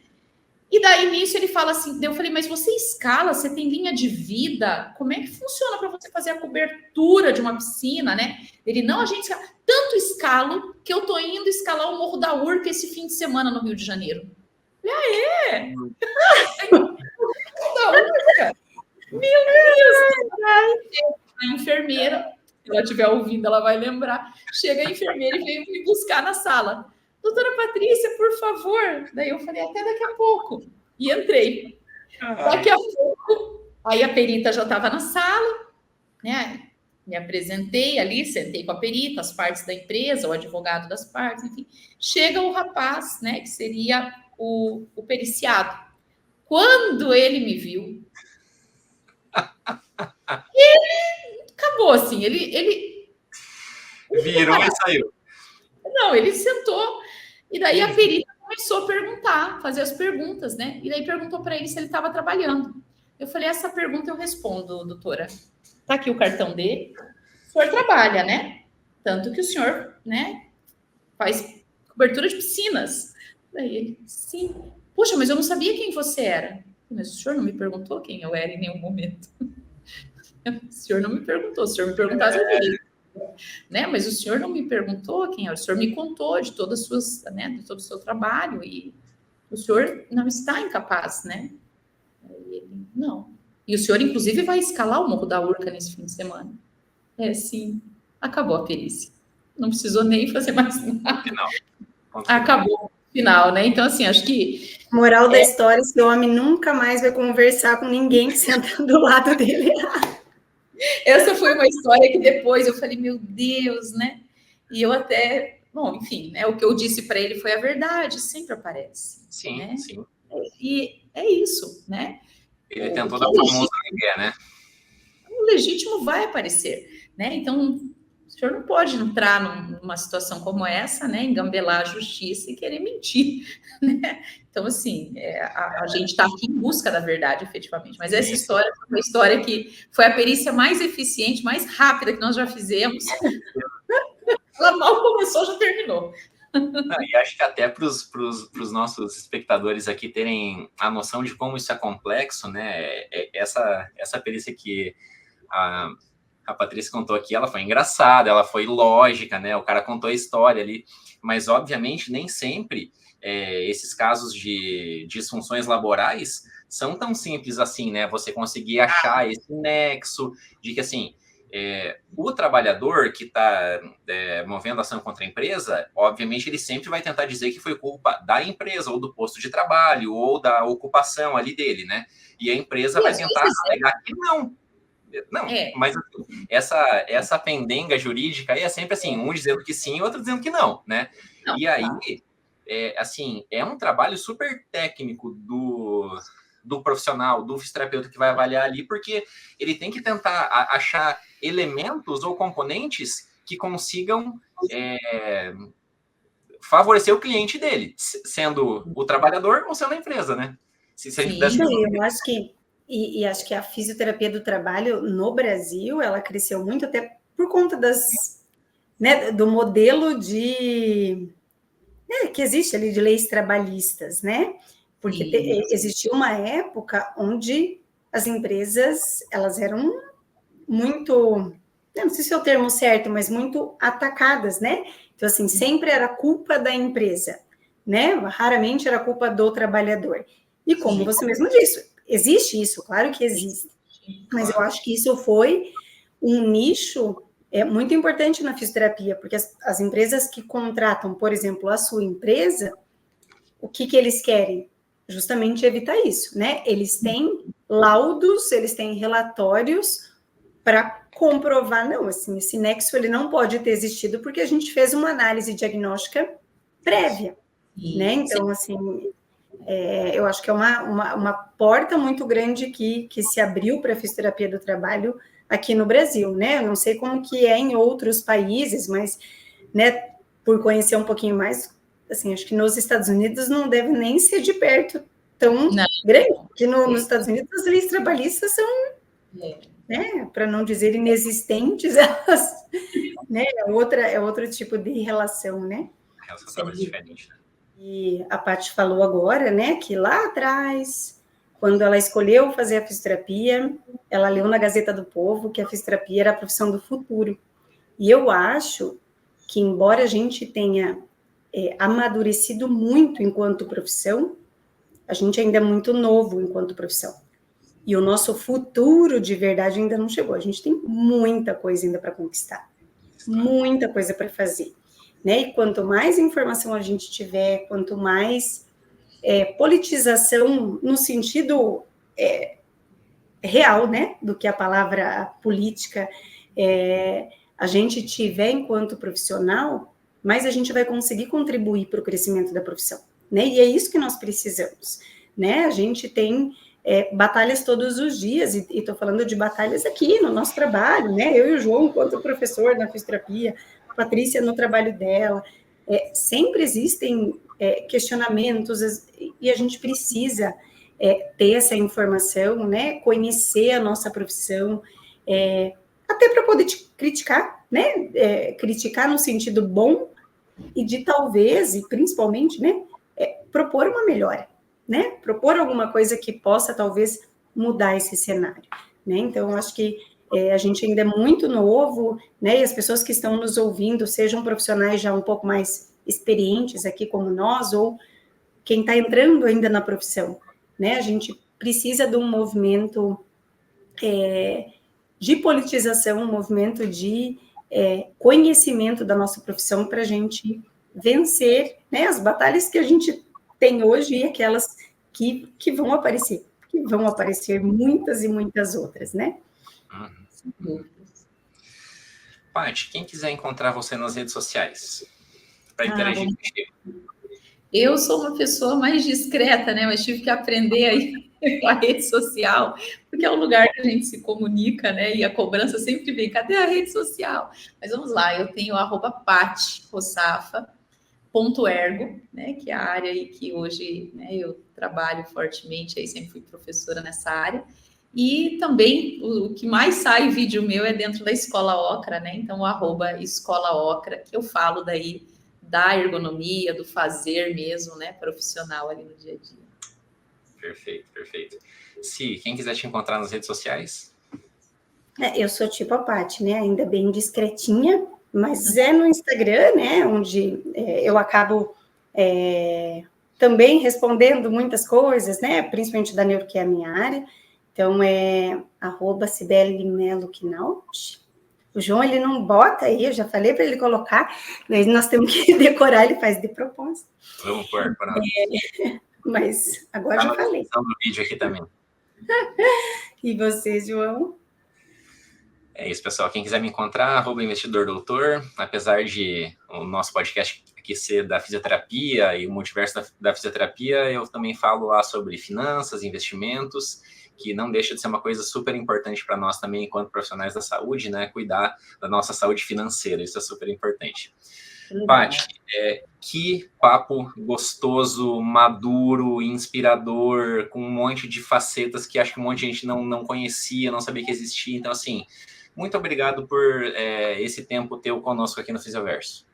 E daí, nisso, ele fala assim, eu falei, mas você escala, você tem linha de vida, como é que funciona para você fazer a cobertura de uma piscina, né? Ele, não, a gente escala. Tanto escalo que eu tô indo escalar o Morro da Urca esse fim de semana no Rio de Janeiro. É? Da Urca? Meu Deus! A enfermeira, se ela estiver ouvindo, ela vai lembrar. Chega a enfermeira e veio me buscar na sala. Doutora Patrícia, por favor. Daí eu falei, até daqui a pouco. E entrei. Daqui a pouco, aí a perita já estava na sala, né? Me apresentei ali, sentei com a perita, as partes da empresa, o advogado das partes, enfim. Chega o rapaz, né, que seria o periciado. Quando ele me viu, ele acabou assim, ele virou e saiu. Não, ele sentou, e daí a perita começou a perguntar, fazer as perguntas, né? E daí perguntou para ele se ele estava trabalhando. Eu falei, essa pergunta eu respondo, doutora. Tá aqui o cartão dele. O senhor trabalha, né? Tanto que o senhor, né, faz cobertura de piscinas. Daí ele, sim. Poxa, mas eu não sabia quem você era. Mas o senhor não me perguntou quem eu era em nenhum momento. O senhor não me perguntou, o senhor me perguntasse né? Mas o senhor não me perguntou quem era, o senhor me contou de todas as suas, né, de todo o seu trabalho, e o senhor não está incapaz, né? Aí ele, não. E o senhor, inclusive, vai escalar o Morro da Urca nesse fim de semana. Sim. Acabou a perícia. Não precisou nem fazer mais nada. Final. Acabou. Final, né? Então, assim, acho que... Moral da história, esse homem nunca mais vai conversar com ninguém que senta do lado dele. Essa foi uma história que depois eu falei, meu Deus, né? E eu até... Bom, enfim, né? O que eu disse para ele foi a verdade, sempre aparece. Sim, né? sim. E é isso, né? Ele tentou dar o famoso ninguém, né? O legítimo vai aparecer, né? Então, o senhor não pode entrar numa situação como essa, né? Engambelar a justiça e querer mentir, né? Então, assim, a gente está aqui em busca da verdade, efetivamente. Mas essa história foi uma história que foi a perícia mais eficiente, mais rápida que nós já fizemos. Ela mal começou, já terminou. Não, e acho que até para os nossos espectadores aqui terem a noção de como isso é complexo, né? Essa perícia que a Patrícia contou aqui, ela foi engraçada, ela foi lógica, né? O cara contou a história ali, mas obviamente nem sempre esses casos de disfunções laborais são tão simples assim, né? Você conseguir achar esse nexo de que, assim, o trabalhador que está movendo ação contra a empresa, obviamente ele sempre vai tentar dizer que foi culpa da empresa, ou do posto de trabalho, ou da ocupação ali dele, né? E a empresa vai tentar alegar que não. Não, mas essa pendenga jurídica aí é sempre assim, um dizendo que sim, outro dizendo que não, né? Não, e aí, assim, é um trabalho super técnico do profissional, do fisioterapeuta que vai avaliar ali, porque ele tem que tentar achar elementos ou componentes que consigam favorecer o cliente dele, sendo o trabalhador ou sendo a empresa, né? Se a gente pudesse... Eu acho que acho que a fisioterapia do trabalho no Brasil, ela cresceu muito até por conta do modelo que existe ali de leis trabalhistas, né? Porque existiu uma época onde as empresas, elas eram muito, não sei se é o termo certo, mas muito atacadas, né? Então, assim, sempre era culpa da empresa, né? Raramente era culpa do trabalhador. E como você mesmo disse, existe isso, claro que existe. Mas eu acho que isso foi um nicho muito importante na fisioterapia, porque as empresas que contratam, por exemplo, a sua empresa, o que eles querem? Justamente evitar isso, né? Eles têm laudos, eles têm relatórios para comprovar, não, assim, esse nexo ele não pode ter existido porque a gente fez uma análise diagnóstica prévia, né? Então, assim, eu acho que é uma porta muito grande que se abriu para a fisioterapia do trabalho aqui no Brasil, né? Eu não sei como que é em outros países, mas, né, por conhecer um pouquinho mais, assim, acho que nos Estados Unidos não deve nem ser de perto tão grande, porque nos Estados Unidos as leis trabalhistas são, né, para não dizer inexistentes, elas, né, é outro tipo de relação, né? Relação diferente, né? E a Paty falou agora, né, que lá atrás, quando ela escolheu fazer a fisioterapia, ela leu na Gazeta do Povo que a fisioterapia era a profissão do futuro. E eu acho que, embora a gente tenha amadurecido muito enquanto profissão, a gente ainda é muito novo enquanto profissão. E o nosso futuro de verdade ainda não chegou. A gente tem muita coisa ainda para conquistar, muita coisa para fazer. Né? E quanto mais informação a gente tiver, quanto mais politização no sentido real, né, do que a palavra política a gente tiver enquanto profissional, mais a gente vai conseguir contribuir para o crescimento da profissão, né? E é isso que nós precisamos, né? A gente tem batalhas todos os dias, e estou falando de batalhas aqui no nosso trabalho, né? Eu e o João, enquanto professor na fisioterapia, a Patrícia no trabalho dela, sempre existem questionamentos, e a gente precisa ter essa informação, né? Conhecer a nossa profissão, até para poder criticar, né? Criticar no sentido bom, e de talvez, e principalmente, né? Propor uma melhora, né? Propor alguma coisa que possa, talvez, mudar esse cenário, né? Então, eu acho que a gente ainda é muito novo, né? E as pessoas que estão nos ouvindo, sejam profissionais já um pouco mais experientes aqui como nós, ou quem está entrando ainda na profissão, né? A gente precisa de um movimento de politização, um movimento de conhecimento da nossa profissão para a gente vencer, né? As batalhas que a gente tem hoje e aquelas que vão aparecer muitas e muitas outras, né? Paty, quem quiser encontrar você nas redes sociais para interagir contigo. Eu sou uma pessoa mais discreta, né? Mas tive que aprender aí com a rede social, porque é um lugar que a gente se comunica, né? E a cobrança sempre vem, cadê a rede social? Mas vamos lá, eu tenho @patyrossafa.ergo, né? Que é a área aí que hoje, né, eu trabalho fortemente, aí sempre fui professora nessa área. E também o que mais sai vídeo meu é dentro da Escola Ocra, né? Então, o @Escola Ocra, que eu falo daí da ergonomia, do fazer mesmo, né, profissional ali no dia a dia. Perfeito, perfeito. Si, quem quiser te encontrar nas redes sociais? Eu sou tipo a Paty, né? Ainda bem discretinha, mas é no Instagram, né? Onde eu acabo também respondendo muitas coisas, né? Principalmente da neuro, que é a minha área. Então, é @CibeleMeloKnaut. O João, ele não bota aí, eu já falei para ele colocar, mas nós temos que decorar, ele faz de propósito. Vamos pôr. Mas agora já falei. Tá no vídeo aqui também. E você, João? É isso, pessoal. Quem quiser me encontrar, @investidordoutor. Apesar de o nosso podcast aqui ser da fisioterapia e o multiverso da fisioterapia, eu também falo lá sobre finanças, investimentos, que não deixa de ser uma coisa super importante para nós também, enquanto profissionais da saúde, né? Cuidar da nossa saúde financeira, isso é super importante. Paty, que papo gostoso, maduro, inspirador, com um monte de facetas que acho que um monte de gente não conhecia, não sabia que existia. Então, assim, muito obrigado por esse tempo teu conosco aqui no Fisioverso.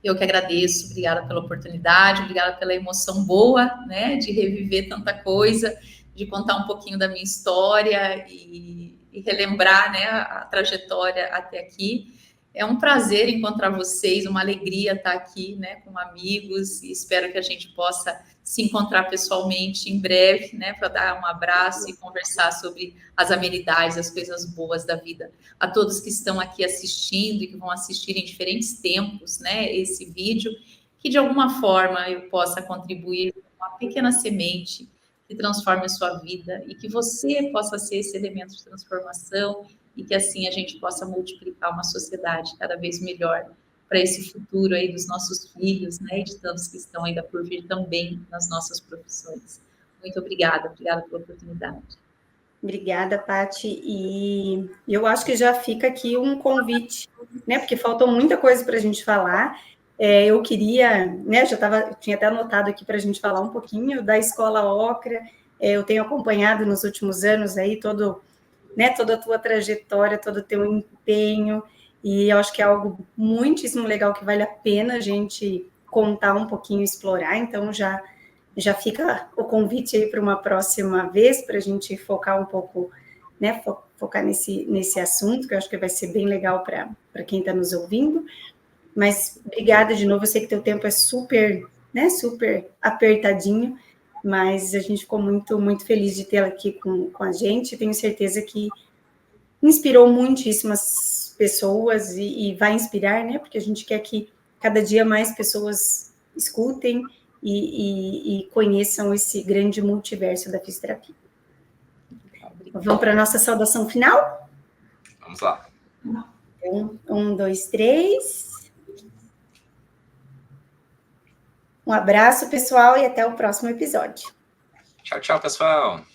Eu que agradeço, obrigada pela oportunidade, obrigada pela emoção boa, né, de reviver tanta coisa, de contar um pouquinho da minha história e relembrar, né, a trajetória até aqui. É um prazer encontrar vocês, uma alegria estar aqui, né, com amigos, e espero que a gente possa se encontrar pessoalmente em breve, né, para dar um abraço e conversar sobre as amenidades, as coisas boas da vida. A todos que estão aqui assistindo e que vão assistir em diferentes tempos, né, esse vídeo, que de alguma forma eu possa contribuir com uma pequena semente que transforme a sua vida e que você possa ser esse elemento de transformação e que assim a gente possa multiplicar uma sociedade cada vez melhor para esse futuro aí dos nossos filhos, né, e de tantos que estão ainda por vir também nas nossas profissões. Muito obrigada pela oportunidade. Obrigada, Paty. E eu acho que já fica aqui um convite, né, porque faltou muita coisa para a gente falar. Eu queria, né, tinha até anotado aqui para a gente falar um pouquinho da Escola Ocra. Eu tenho acompanhado nos últimos anos aí toda a tua trajetória, todo o teu empenho, e eu acho que é algo muitíssimo legal que vale a pena a gente contar um pouquinho, explorar. Então, já fica o convite aí para uma próxima vez, para a gente focar um pouco, né, focar nesse assunto, que eu acho que vai ser bem legal para quem está nos ouvindo. Mas obrigada de novo, eu sei que teu tempo é super, né, super apertadinho, mas a gente ficou muito, muito feliz de tê-la aqui com a gente. Tenho certeza que inspirou muitíssimas pessoas e vai inspirar, né? Porque a gente quer que cada dia mais pessoas escutem e conheçam esse grande multiverso da fisioterapia. Vamos para a nossa saudação final? Vamos lá. Então, 1, 2, 3... Um abraço, pessoal, e até o próximo episódio. Tchau, tchau, pessoal.